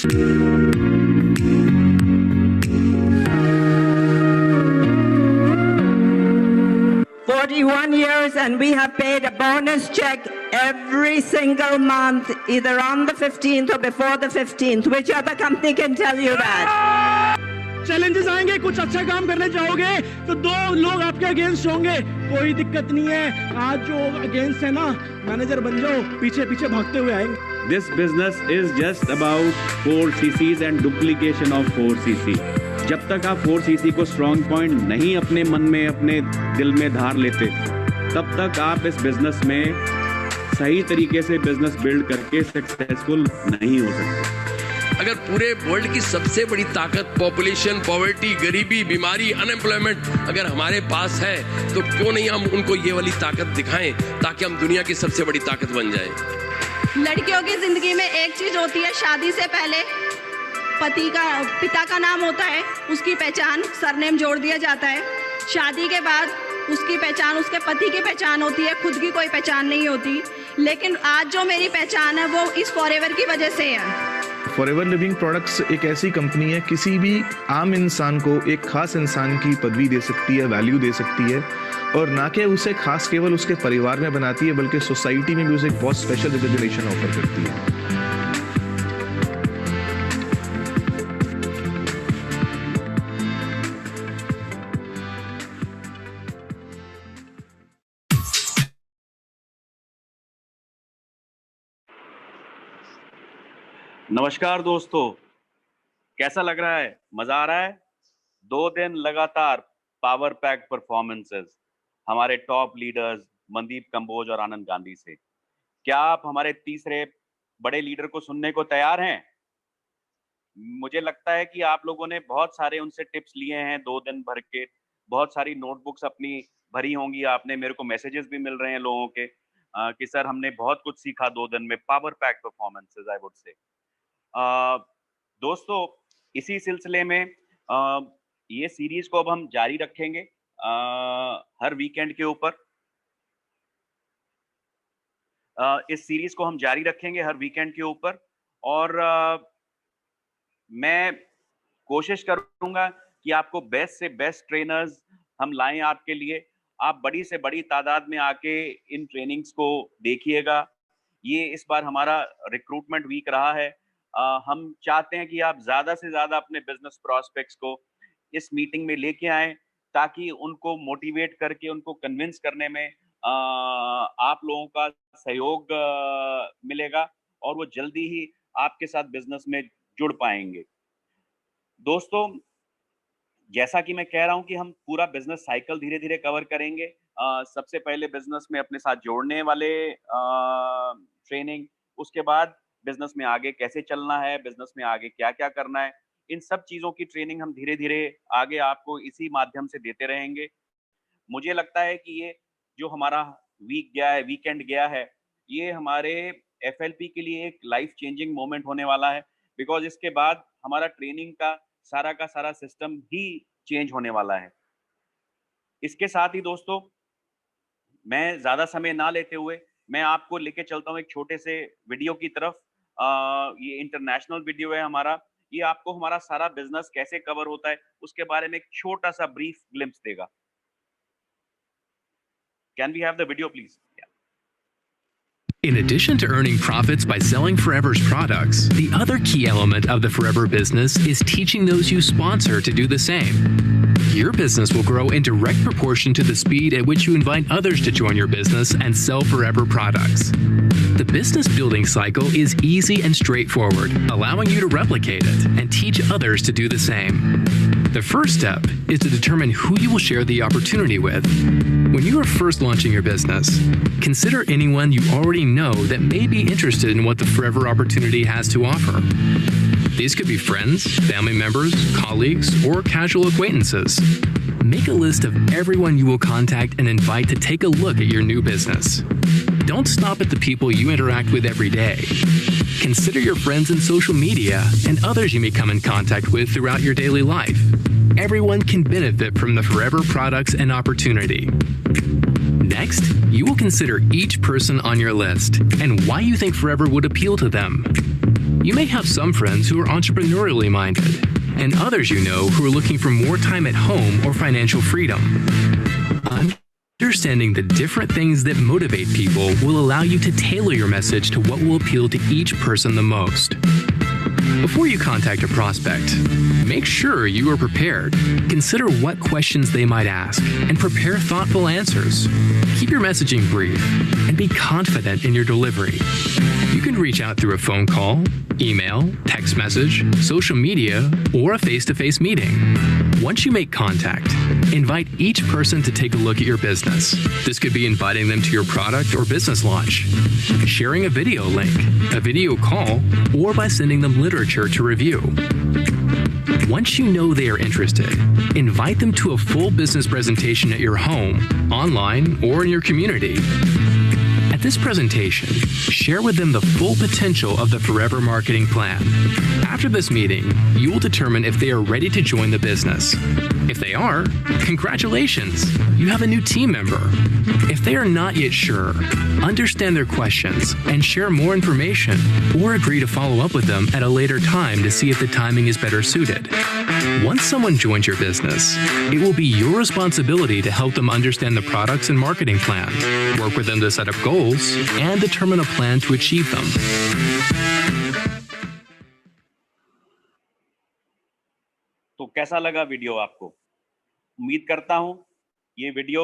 41 years and we have paid a bonus check every single month, either on the 15th or before the 15th. Which other company can tell you that? Challenges आएंगे, कुछ अच्छा काम करने जाओगे तो दो लोग आपके अगेंस्ट होंगे, कोई दिक्कत नहीं है। आज जो अगेंस्ट है ना, मैनेजर बन जाओ, पीछे पीछे भागते हुए आएंगे। This business is just about 4 cc's and duplication of 4 cc. जब तक आप 4 cc को स्ट्रॉन्ग पॉइंट नहीं अपने मन में, अपने दिल में धार लेते, तब तक आप इस बिजनेस में सही तरीके से बिजनेस बिल्ड करके सक्सेसफुल नहीं हो सकते। अगर पूरे वर्ल्ड की सबसे बड़ी ताकत पॉपुलेशन, पॉवर्टी, गरीबी, बीमारी, अनएम्प्लॉयमेंट अगर हमारे पास है, तो क्यों नहीं हम उनको ये वाली ताकत दिखाएं ताकि हम दुनिया की सबसे बड़ी ताकत बन जाएं। लड़कियों की जिंदगी में एक चीज होती है, शादी से पहले पिता का नाम होता है, उसकी पहचान सरनेम जोड़ दिया जाता है। शादी के बाद उसकी पहचान उसके पति की पहचान होती है, खुद की कोई पहचान नहीं होती। लेकिन आज जो मेरी पहचान है वो इस फॉरएवर की वजह से है। फॉरएवर लिविंग प्रोडक्ट्स एक ऐसी कंपनी है, किसी भी आम इंसान को एक खास इंसान की पदवी दे सकती है, वैल्यू दे सकती है, और ना कि उसे खास केवल उसके परिवार में बनाती है, बल्कि सोसाइटी में भी उसे एक बहुत स्पेशल रिकॉग्निशन ऑफर करती है। नमस्कार दोस्तों, कैसा लग रहा है? मजा आ रहा है? 2 दिन लगातार पावर पैक परफॉर्मेंसेस हमारे टॉप लीडर्स मनदीप कंबोज और आनंद गांधी से। क्या आप हमारे तीसरे बड़े लीडर को सुनने को तैयार हैं? मुझे लगता है कि आप लोगों ने बहुत सारे उनसे टिप्स लिए हैं 2 दिन भर के, बहुत सारी नोटबुक्स अपनी भरी होंगी आपने। मेरे को मैसेजेस भी मिल रहे हैं लोगों के कि सर हमने बहुत कुछ सीखा 2 दिन में। Power pack performances I would say. दोस्तों, इसी सिलसिले में ये सीरीज को अब हम जारी रखेंगे हर वीकेंड के ऊपर। इस सीरीज को हम जारी रखेंगे हर वीकेंड के ऊपर, और मैं कोशिश करूंगा कि आपको बेस्ट से बेस्ट ट्रेनर्स हम लाएं आपके लिए। आप बड़ी से बड़ी तादाद में आके इन ट्रेनिंग्स को देखिएगा। ये इस बार हमारा रिक्रूटमेंट वीक रहा है। हम चाहते हैं कि आप ज्यादा से ज्यादा अपने बिजनेस प्रोस्पेक्ट्स को इस मीटिंग में लेके आएं, ताकि उनको मोटिवेट करके, उनको कन्विंस करने में आप लोगों का सहयोग मिलेगा और वो जल्दी ही आपके साथ बिजनेस में जुड़ पाएंगे। दोस्तों, जैसा कि मैं कह रहा हूं कि हम पूरा बिजनेस साइकिल धीरे धीरे कवर करेंगे। सबसे पहले बिजनेस में अपने साथ जोड़ने वाले ट्रेनिंग, उसके बाद बिजनेस में आगे कैसे चलना है, बिजनेस में आगे क्या क्या करना है, इन सब चीजों की ट्रेनिंग हम धीरे धीरे आगे आपको इसी माध्यम से देते रहेंगे। मुझे लगता है कि ये जो हमारा वीकेंड गया है, ये हमारे एफएलपी के लिए एक लाइफ चेंजिंग मोमेंट होने वाला है, बिकॉज इसके बाद हमारा ट्रेनिंग का सारा सिस्टम ही चेंज होने वाला है। इसके साथ ही दोस्तों, मैं ज्यादा समय ना लेते हुए मैं आपको लेके चलता हूँ एक छोटे से वीडियो की तरफ। ये इंटरनेशनल वीडियो है हमारा। ये आपको हमारा सारा बिजनेस कैसे कवर होता है उसके बारे में एक छोटा सा ब्रीफ ग्लिम्स देगा। Can we have the video, please? Yeah. In addition to earning profits by selling Forever's products, the other key element of the Forever business is teaching those you sponsor to do the same. Your business will grow in direct proportion to the speed at which you invite others to join your business and sell Forever products. The business building cycle is easy and straightforward, allowing you to replicate it and teach others to do the same. The first step is to determine who you will share the opportunity with. When you are first launching your business, consider anyone you already know that may be interested in what the Forever opportunity has to offer. These could be friends, family members, colleagues, or casual acquaintances. Make a list of everyone you will contact and invite to take a look at your new business. Don't stop at the people you interact with every day. Consider your friends in social media and others you may come in contact with throughout your daily life. Everyone can benefit from the Forever products and opportunity. Next, you will consider each person on your list and why you think Forever would appeal to them. You may have some friends who are entrepreneurially minded, and others you know who are looking for more time at home or financial freedom. Understanding the different things that motivate people will allow you to tailor your message to what will appeal to each person the most. Before you contact a prospect, make sure you are prepared. Consider what questions they might ask and prepare thoughtful answers. Keep your messaging brief and be confident in your delivery. You can reach out through a phone call, email, text message, social media, or a face-to-face meeting. Once you make contact, invite each person to take a look at your business. This could be inviting them to your product or business launch, sharing a video link, a video call, or by sending them literature to review. Once you know they are interested, invite them to a full business presentation at your home, online, or in your community. At this presentation, share with them the full potential of the Forever Marketing Plan. After this meeting, you will determine if they are ready to join the business. If they are, congratulations, you have a new team member. If they are not yet sure, understand their questions and share more information, or agree to follow up with them at a later time to see if the timing is better suited. Once someone joins your business, it will be your responsibility to help them understand the products and marketing plan, work with them to set up goals, and determine a plan to achieve them. तो कैसा लगा video आपको? उम्मीद करता हूं ये video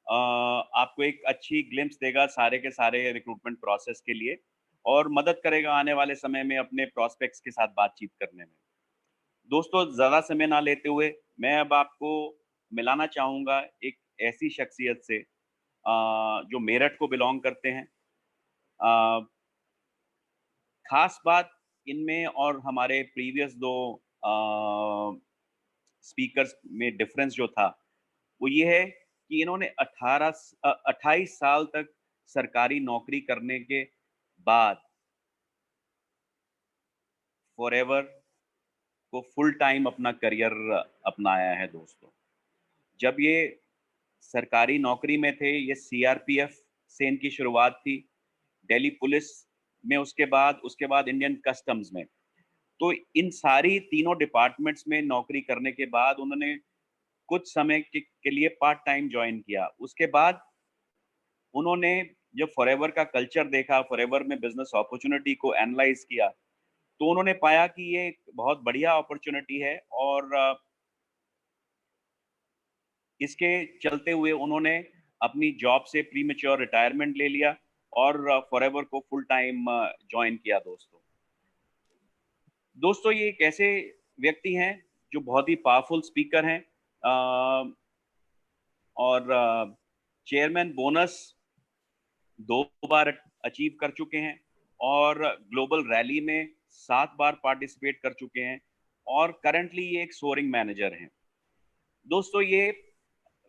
आपको एक अच्छी ग्लिम्स देगा सारे के सारे रिक्रूटमेंट प्रोसेस के लिए और मदद करेगा आने वाले समय में अपने प्रोस्पेक्ट्स के साथ बातचीत करने में। दोस्तों, ज़्यादा समय ना लेते हुए मैं अब आपको मिलाना चाहूँगा एक ऐसी शख्सियत से जो मेरठ को बिलोंग करते हैं। खास बात इनमें और हमारे प्रीवियस दो स्पीकर्स में डिफरेंस जो था वो ये है कि इन्होंने 28 साल तक सरकारी नौकरी करने के बाद फॉरएवर को फुल टाइम अपना करियर अपनाया है। दोस्तों, जब ये सरकारी नौकरी में थे, ये सीआरपीएफ से इनकी शुरुआत थी, दिल्ली पुलिस में उसके बाद इंडियन कस्टम्स में। तो इन सारी तीनों डिपार्टमेंट्स में नौकरी करने के बाद उन्होंने कुछ समय के लिए पार्ट टाइम ज्वाइन किया। उसके बाद उन्होंने जब फॉरएवर का कल्चर देखा, फॉरएवर में बिजनेस अपॉर्चुनिटी को एनालाइज किया, तो उन्होंने पाया कि ये एक बहुत बढ़िया अपॉर्चुनिटी है और इसके चलते हुए उन्होंने अपनी जॉब से प्रीमेच्योर रिटायरमेंट ले लिया और फॉरएवर को फुल टाइम ज्वाइन किया। दोस्तों, ये एक ऐसे व्यक्ति हैं जो बहुत ही पावरफुल स्पीकर हैं और चेयरमैन बोनस 2 बार अचीव कर चुके हैं और ग्लोबल रैली में 7 बार पार्टिसिपेट कर चुके हैं और करंटली ये एक सोअरिंग मैनेजर हैं। दोस्तों, ये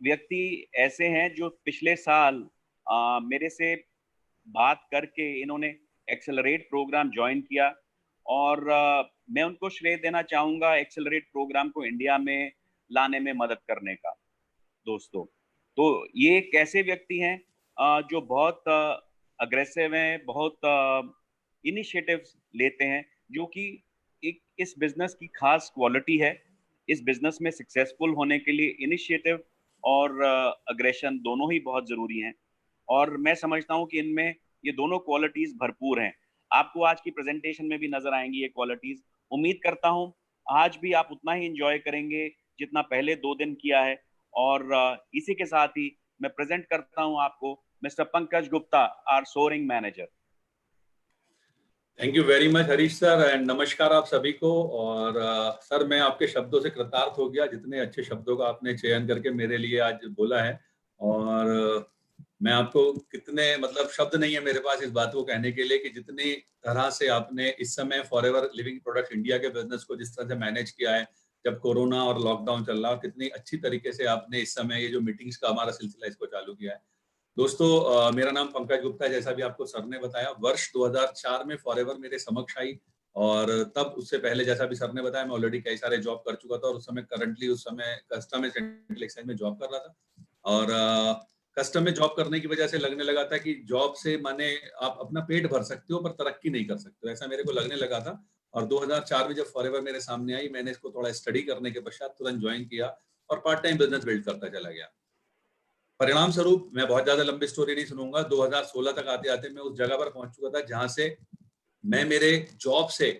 व्यक्ति ऐसे हैं जो पिछले साल मेरे से बात करके इन्होंने एक्सेलरेट प्रोग्राम ज्वाइन किया और मैं उनको श्रेय देना चाहूँगा एक्सेलरेट प्रोग्राम को इंडिया में लाने में मदद करने का। दोस्तों, तो ये कैसे व्यक्ति हैं जो बहुत अग्रेसिव हैं, बहुत इनिशिएटिव्स लेते हैं, जो कि एक इस बिजनेस की खास क्वालिटी है। इस बिजनेस में सक्सेसफुल होने के लिए इनिशिएटिव और अग्रेशन दोनों ही बहुत ज़रूरी हैं और मैं समझता हूँ कि इनमें ये दोनों क्वालिटीज़ भरपूर हैं। आपको आज की प्रेजेंटेशन में भी नजर आएंगी ये क्वालिटीज़। उम्मीद करता हूँ आज भी आप उतना ही एंजॉय करेंगे जितना पहले 2 दिन किया है और इसी के साथ ही मैं प्रेजेंट करता हूँ आपको mister Pankaj Gupta, our soaring manager. Thank you very much Harish sir and नमस्कार आप सभी को। और सर, मैं आपके शब्दों से कृतार्थ हो गया, जितने अच्छे शब्दों का आपने चयन करके मेरे लिए आज बोला है। और मैं आपको कितने शब्द नहीं है मेरे पास इस बात को कहने के लिए कि जितनी तरह से आपने इस समय फॉरएवर लिविंग प्रोडक्ट्स इंडिया के बिजनेस को जिस तरह से मैनेज किया है जब कोरोना और लॉकडाउन चल रहा है, कितनी अच्छी तरीके से आपने इस समय ये जो मीटिंग्स का हमारा सिलसिला इसको चालू किया है। दोस्तों, मेरा नाम पंकज गुप्ता है, जैसा भी आपको सर ने बताया। वर्ष 2004 में फॉरएवर मेरे समक्ष आई और तब उससे पहले जैसा भी सर ने बताया मैं ऑलरेडी कई सारे जॉब कर चुका था और उस समय कस्टम एंड सेंट्रल एक्सचेंज में जॉब कर रहा था। और कस्टम में जॉब करने की वजह से लगने लगा था कि जॉब से माने आप अपना पेट भर सकते हो पर तरक्की नहीं कर सकते हो, ऐसा मेरे को लगने लगा था। और 2004 में जब फॉरएवर मेरे सामने आई, मैंने इसको थोड़ा स्टडी करने के पश्चात तुरंत ज्वाइन किया और पार्ट टाइम बिजनेस बिल्ड करता चला गया। परिणाम स्वरूप मैं बहुत ज्यादा लंबी स्टोरी नहीं सुनूंगा, 2016 तक आते आते मैं उस जगह पर पहुंच चुका था जहां से मैं मेरे जॉब से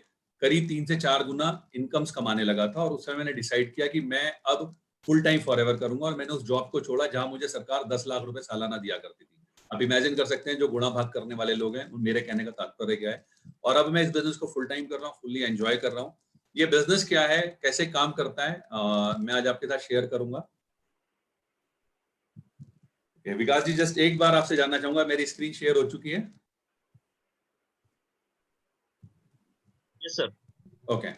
करीब 3 से 4 गुना इनकम्स कमाने लगा था। और उस समय मैंने डिसाइड किया कि मैं अब फुल टाइम फॉरएवर करूंगा और मैंने उस जॉब को छोड़ा जहां मुझे सरकार 10 लाख रुपए सालाना दिया करती थी। आप इमेजिन कर सकते हैं जो गुणा भाग करने वाले लोग हैं, मेरे कहने का तात्पर्य क्या है। और अब मैं इस बिजनेस को फुल टाइम कर रहा हूँ, फुल्ली एंजॉय कर रहा हूँ। ये बिजनेस क्या है, कैसे काम करता है, मैं आज आपके साथ शेयर करूंगा। विकास जी, जस्ट एक बार आपसे जानना चाहूंगा, मेरी स्क्रीन शेयर हो चुकी है? Yes sir. ओके।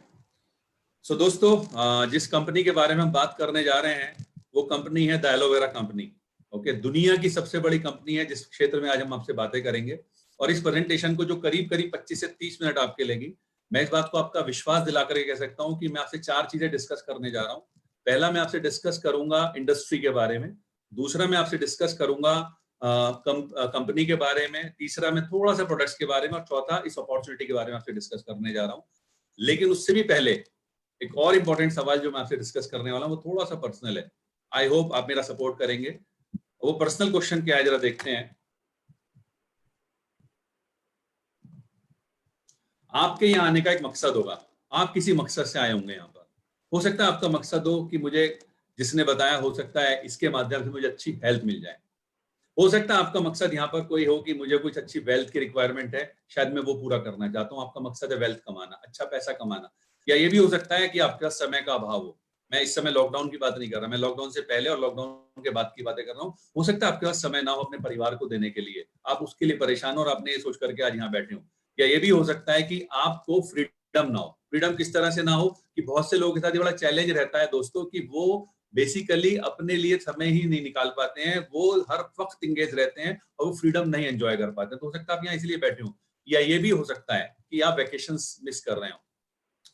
सो दोस्तों, जिस कंपनी के बारे में हम बात करने जा रहे हैं वो कंपनी है द एलोवेरा कंपनी। ओके, दुनिया की सबसे बड़ी कंपनी है जिस क्षेत्र में आज हम आपसे बातें करेंगे। और इस प्रेजेंटेशन को जो करीब 25 से 30 मिनट आपके लेगी, मैं इस बात को आपका विश्वास दिला करके कह सकता हूं कि मैं आपसे 4 चीजें डिस्कस करने जा रहा हूं। पहला, मैं आपसे डिस्कस करूंगा इंडस्ट्री के बारे में। दूसरा, मैं आपसे डिस्कस करूंगा कंपनी के बारे में। तीसरा, मैं थोड़ा सा प्रोडक्ट्स के बारे में। और चौथा, इस अपॉर्चुनिटी के बारे में आपसे डिस्कस करने जा रहा हूं। लेकिन उससे भी पहले एक और इंपॉर्टेंट सवाल जो मैं आपसे डिस्कस करने वाला हूं वो थोड़ा सा पर्सनल है। आई होप आप मेरा सपोर्ट करेंगे। वो पर्सनल क्वेश्चन क्या है, जरा देखते हैं। आपके यहाँ आने का एक मकसद होगा, आप किसी मकसद से आए होंगे यहाँ पर। हो सकता है आपका मकसद हो कि मुझे जिसने बताया, हो सकता है इसके माध्यम से मुझे अच्छी हेल्प मिल जाए। हो सकता है आपका मकसद यहाँ पर कोई हो कि मुझे कुछ अच्छी वेल्थ की रिक्वायरमेंट है, शायद मैं वो पूरा करना चाहता हूँ। आपका मकसद है वेल्थ कमाना, अच्छा पैसा कमाना। या ये भी हो सकता है कि आपका समय का अभाव हो। मैं इस समय लॉकडाउन की बात नहीं कर रहा, मैं लॉकडाउन से पहले और लॉकडाउन के बाद की बातें कर रहा हूँ। हो सकता है आपके पास समय ना हो अपने परिवार को देने के लिए, आप उसके लिए परेशान हो और आपने ये सोच करके आज यहाँ बैठे हो। या ये भी हो सकता है कि आपको फ्रीडम ना हो। फ्रीडम किस तरह से ना हो कि बहुत से लोगों के साथ ये बड़ा चैलेंज रहता है दोस्तों कि वो बेसिकली अपने लिए समय ही नहीं निकाल पाते हैं, वो हर वक्त इंगेज रहते हैं और वो फ्रीडम नहीं एंजॉय कर पाते। तो हो सकता है आप यहाँ इसलिए बैठे हो। या ये भी हो सकता है कि आप वेकेशंस मिस कर रहे हो।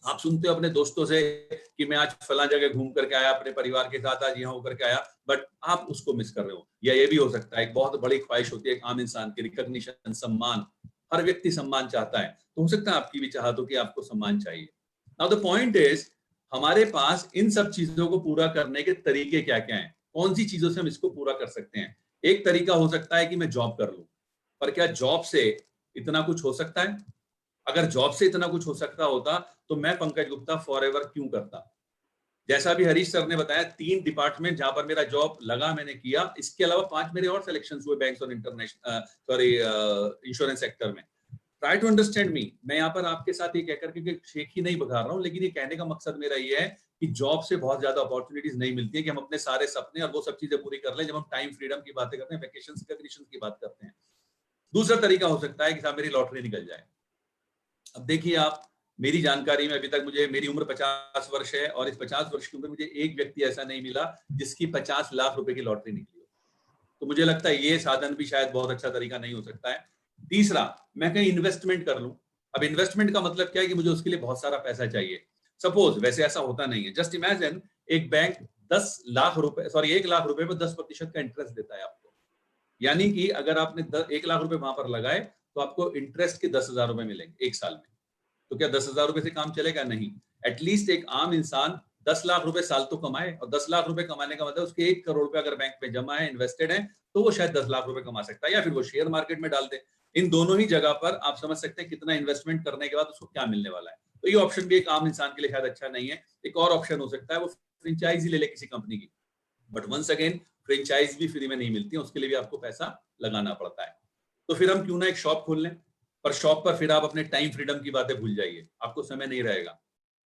आप सुनते हो अपने दोस्तों से कि मैं आज फला जगह घूम करके आया, अपने परिवार के साथ आज यहाँ होकर के आया, बट आप उसको मिस कर रहे हो। या ये भी हो सकता है, एक बहुत बड़ी ख्वाहिश होती है एक आम इंसान की, रिकॉग्निशन, सम्मान। हर व्यक्ति सम्मान चाहता है, तो हो सकता है आपकी भी चाहत हो कि आपको सम्मान चाहिए। नाउ द पॉइंट इज, हमारे पास इन सब चीजों को पूरा करने के तरीके क्या क्या हैं, कौन सी चीजों से हम इसको पूरा कर सकते हैं। एक तरीका हो सकता है कि मैं जॉब कर लूं, पर क्या जॉब से इतना कुछ हो सकता है? अगर जॉब से इतना कुछ हो सकता होता तो मैं पंकज गुप्ता फॉरएवर क्यों करता? जैसा भी हरीश सर ने बताया, 3 डिपार्टमेंट जहां पर मेरा जॉब लगा मैंने किया, इसके अलावा 5 मेरे और सिलेक्शन हुए बैंक्स और इंश्योरेंस सेक्टर में। Try to understand me. मैं यहाँ पर आपके साथ ये कहकर के शेख ही नहीं बघार रहा हूँ, लेकिन ये कहने का मकसद मेरा ये है कि जॉब से बहुत ज्यादा अपॉर्चुनिटीज नहीं मिलती है कि हम अपने सारे सपने और वो सब चीजें पूरी कर लें जब हम टाइम फ्रीडम की बातें करते हैं, वेकेशन की बात करते हैं। दूसरा तरीका हो सकता है कि साहब मेरी लॉटरी निकल जाए। अब देखिए, आप मेरी जानकारी में अभी तक मेरी उम्र 50 वर्ष है और इस 50 वर्ष की उम्र में मुझे एक व्यक्ति ऐसा नहीं मिला जिसकी 50 लाख रुपए की लॉटरी निकली हो। तो मुझे लगता है ये साधन भी शायद बहुत अच्छा तरीका नहीं हो सकता है। तीसरा, मैं कहीं इन्वेस्टमेंट कर लूं। अब इन्वेस्टमेंट का मतलब क्या है कि मुझे उसके लिए बहुत सारा पैसा चाहिए। सपोज, वैसे ऐसा होता नहीं है, जस्ट इमेजिन एक बैंक 1 लाख रुपए पर 10% का इंटरेस्ट देता है आपको। यानी कि अगर आपने 1 लाख रुपए वहां पर लगाए तो आपको इंटरेस्ट के 10,000 रुपए मिलेंगे एक साल में। तो क्या 10,000 रुपए से काम चलेगा? नहीं। एटलीस्ट एक आम इंसान 10 लाख रुपए साल तो कमाए, और 10 लाख रुपए कमाने का मतलब उसके 1 करोड़ रुपए अगर बैंक में जमा है, इन्वेस्टेड है, तो वो शायद 10 लाख रुपए कमा सकता है, या फिर वो शेयर मार्केट में डाल दे। इन दोनों ही जगह पर आप समझ सकते हैं कितना इन्वेस्टमेंट करने के बाद उसको क्या मिलने वाला है। तो ये ऑप्शन भी एक आम इंसान के लिए शायद अच्छा नहीं है। एक और ऑप्शन हो सकता है वो फ्रेंचाइजी ले ले किसी कंपनी की, बट वंस अगेन फ्रेंचाइज भी फ्री में नहीं मिलती है, उसके लिए भी आपको पैसा लगाना पड़ता है। तो फिर हम क्यों ना एक शॉप खोल लें, पर शॉप पर फिर आप अपने टाइम फ्रीडम की बातें भूल जाइए, आपको समय नहीं रहेगा।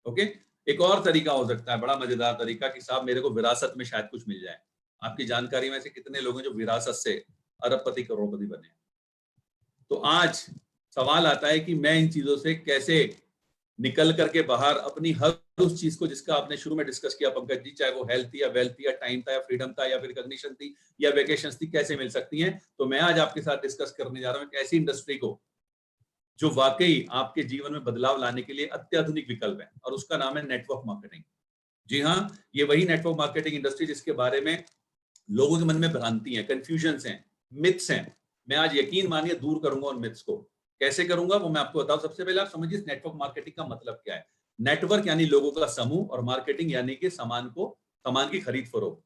ओके, एक और तरीका हो सकता है, बड़ा मजेदार तरीका, कि साहब मेरे को विरासत में शायद कुछ मिल जाए। आपकी जानकारी में से कितने लोग हैं जो विरासत से अरबपति करोड़पति बने? तो आज सवाल आता है कि मैं इन चीजों से कैसे निकल करके बाहर अपनी हर उस चीज को जिसका आपने शुरू में डिस्कस किया पंकज जी, चाहे वो हेल्थ थी या वेल्थ थी या टाइम था या फ्रीडम था या फिर रिकॉग्निशन थी या वेकेशन थी, कैसे मिल सकती हैं। तो मैं आज आपके साथ डिस्कस करने जा रहा हूं एक ऐसी इंडस्ट्री को जो वाकई आपके जीवन में बदलाव लाने के लिए अत्याधुनिक विकल्प है, और उसका नाम है नेटवर्क मार्केटिंग। जी हाँ, ये वही नेटवर्क मार्केटिंग इंडस्ट्री जिसके बारे में लोगों के मन में भ्रांति है, कंफ्यूजन्स हैं, मिथ्स हैं। मैं आज यकीन मानिए दूर करूंगा उन मिथ्स को। कैसे करूंगा वो मैं आपको बताऊं। सबसे पहले आप समझिए नेटवर्क मार्केटिंग का मतलब क्या है। नेटवर्क यानी लोगों का समूह, और मार्केटिंग यानी कि सामान की खरीद फरोख्त।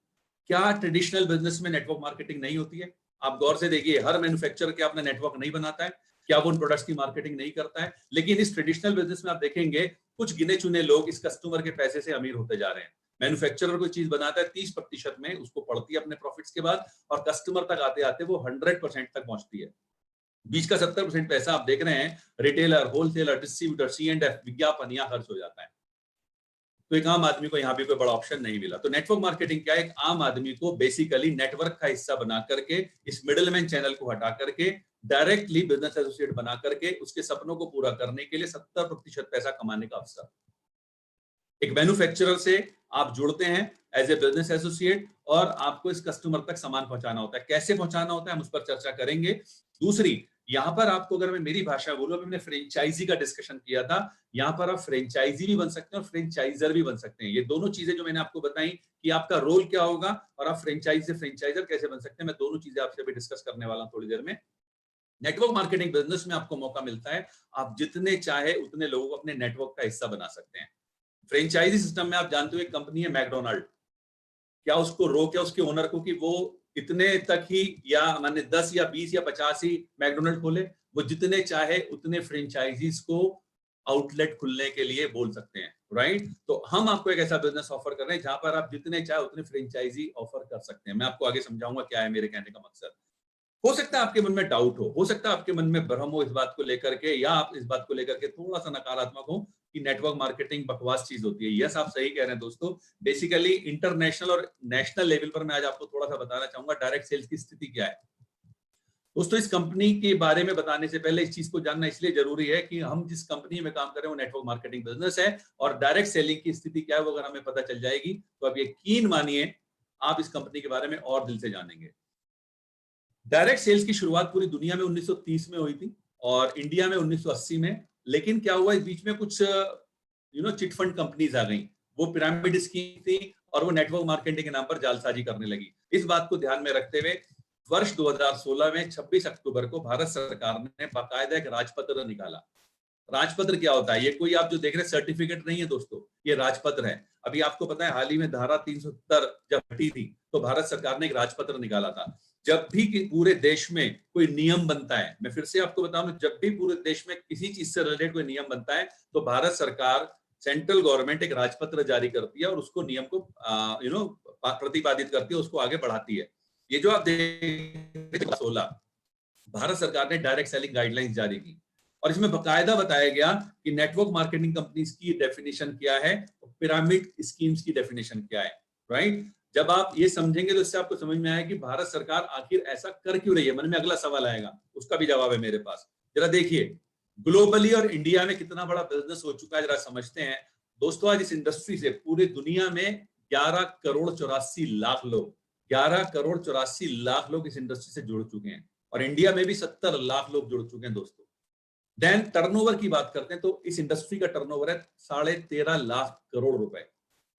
क्या ट्रेडिशनल बिजनेस में नेटवर्क मार्केटिंग नहीं होती है? आप गौर से देखिए, हर मैन्युफैक्चरर क्या अपना नेटवर्क नहीं बनाता है? क्या वो उन प्रोडक्ट्स की मार्केटिंग नहीं करता है? लेकिन इस ट्रेडिशनल बिजनेस में आप देखेंगे कुछ गिने चुने लोग इस कस्टमर के पैसे से अमीर होते जा रहे हैं। मैन्युफैक्चरर कोई चीज बनाता है 30% में, उसको पड़ती है अपने प्रॉफिट्स के बाद, और कस्टमर तक आते आते वो 100% तक पहुंचती है। बीच का 70% पैसा आप देख रहे हैं रिटेलर, होलसेलर, डिस्ट्रीब्यूटर, C&F, विज्ञापन, यहाँ खर्च हो जाता है। तो एक आम आदमी को यहाँ भी कोई बड़ा ऑप्शन नहीं मिला। तो नेटवर्क मार्केटिंग क्या है? एक आम आदमी को बेसिकली नेटवर्क का हिस्सा बना करके, इस मिडलमैन चैनल को हटा करके डायरेक्टली बिजनेस एसोसिएट बना करके उसके सपनों को पूरा करने के लिए 70% पैसा कमाने का अवसर। एक मैन्युफैक्चरर से आप जुड़ते हैं एज ए बिजनेस एसोसिएट, और आपको इस कस्टमर तक सामान पहुंचाना होता है। कैसे पहुंचाना होता है हम उस पर चर्चा करेंगे। दूसरी, यहां पर आपको अगर मैं मेरी भाषा बोलूं, अभी मैंने फ्रेंचाइजी का डिस्कशन किया था, यहां पर आप फ्रेंचाइजी भी बन सकते हैं और फ्रेंचाइजर भी बन सकते हैं। ये दोनों चीजें जो मैंने आपको बताई कि आपका रोल क्या होगा और आप फ्रेंचाइजी से फ्रेंचाइजर कैसे बन सकते हैं, मैं दोनों चीजें आपसे भी डिस्कस करने वाला हूं थोड़ी देर में। नेटवर्क मार्केटिंग बिजनेस में आपको मौका मिलता है, आप जितने चाहे उतने लोगों को अपने नेटवर्क का हिस्सा बना सकते हैं। फ्रेंचाइजी सिस्टम में आप जानते हो एक कंपनी है मैकडोनाल्ड, क्या उसको रोक है उसके ओनर को कि वो इतने तक ही, या माने 10 या 20 या 50 ही मैकडोनाल्ड खोले? वो जितने चाहे उतने फ्रेंचाइजीज को आउटलेट खुलने के लिए बोल सकते हैं, राइट? तो हम आपको एक ऐसा बिजनेस ऑफर कर रहे हैं जहां पर आप जितने चाहे उतने फ्रेंचाइजी ऑफर कर सकते हैं। मैं आपको आगे समझाऊंगा क्या है मेरे कहने का मकसद। हो सकता है आपके मन में डाउट हो सकता है आपके मन में भ्रम हो इस बात को लेकर के, या आप इस बात को लेकर के थोड़ा सा नकारात्मक हो कि नेटवर्क मार्केटिंग बकवास चीज होती है। यस, आप सही कह रहे हैं दोस्तों। बेसिकली इंटरनेशनल और नेशनल लेवल पर मैं आज आपको थोड़ा सा बताना चाहूंगा डायरेक्ट सेल्स की स्थिति क्या है। दोस्तों, इस कंपनी के बारे में बताने से पहले इस चीज को जानना इसलिए जरूरी है कि हम जिस कंपनी में काम कर रहे हैं वो नेटवर्क मार्केटिंग बिजनेस है, और डायरेक्ट सेलिंग की स्थिति क्या है वो अगर हमें पता चल जाएगी तो आप यकीन मानिए आप इस कंपनी के बारे में और दिल से जानेंगे। डायरेक्ट सेल्स की शुरुआत पूरी दुनिया में 1930 में हुई थी और इंडिया में 1980 में। लेकिन क्या हुआ, इस बीच में कुछ चिटफंड कंपनीज आ गई, वो पिरामिड स्कीम थी और वो नेटवर्क मार्केटिंग के नाम पर जालसाजी करने लगी। इस बात को ध्यान में रखते हुए वर्ष 2016 में 26 अक्टूबर को भारत सरकार ने बाकायदा एक राजपत्र निकाला। राजपत्र क्या होता है? ये कोई आप जो देख रहे सर्टिफिकेट नहीं है दोस्तों, ये राजपत्र है। अभी आपको पता है हाल ही में धारा 370 जब हटी थी तो भारत सरकार ने एक राजपत्र निकाला था। जब भी पूरे देश में कोई नियम बनता है, मैं फिर से आपको बताऊं, जब भी पूरे देश में किसी चीज से रिलेटेड कोई नियम बनता है तो भारत सरकार, सेंट्रल गवर्नमेंट एक राजपत्र जारी करती है और उसको नियम को प्रतिपादित करती है, उसको आगे बढ़ाती है। ये जो आप देख 16 भारत सरकार ने डायरेक्ट सेलिंग गाइडलाइंस जारी की और इसमें बकायदा बताया गया कि नेटवर्क मार्केटिंग कंपनीज की डेफिनेशन क्या है, पिरामिड स्कीम्स की डेफिनेशन क्या है, राइट? जब आप ये समझेंगे तो इससे आपको समझ में आएगा कि भारत सरकार आखिर ऐसा कर क्यों रही है। मन में अगला सवाल आएगा, उसका भी जवाब है मेरे पास। जरा देखिए ग्लोबली और इंडिया में कितना बड़ा बिजनेस हो चुका है, जरा समझते हैं दोस्तों। आज इस इंडस्ट्री से पूरी दुनिया में 11 करोड़ 84 लाख लोग 11 करोड़ 84 लाख लोग इस इंडस्ट्री से जुड़ चुके हैं और इंडिया में भी 70 लाख लोग जुड़ चुके हैं दोस्तों। देन टर्नओवर की बात करते हैं तो इस इंडस्ट्री का टर्नओवर है 13.5 लाख करोड़ रुपए।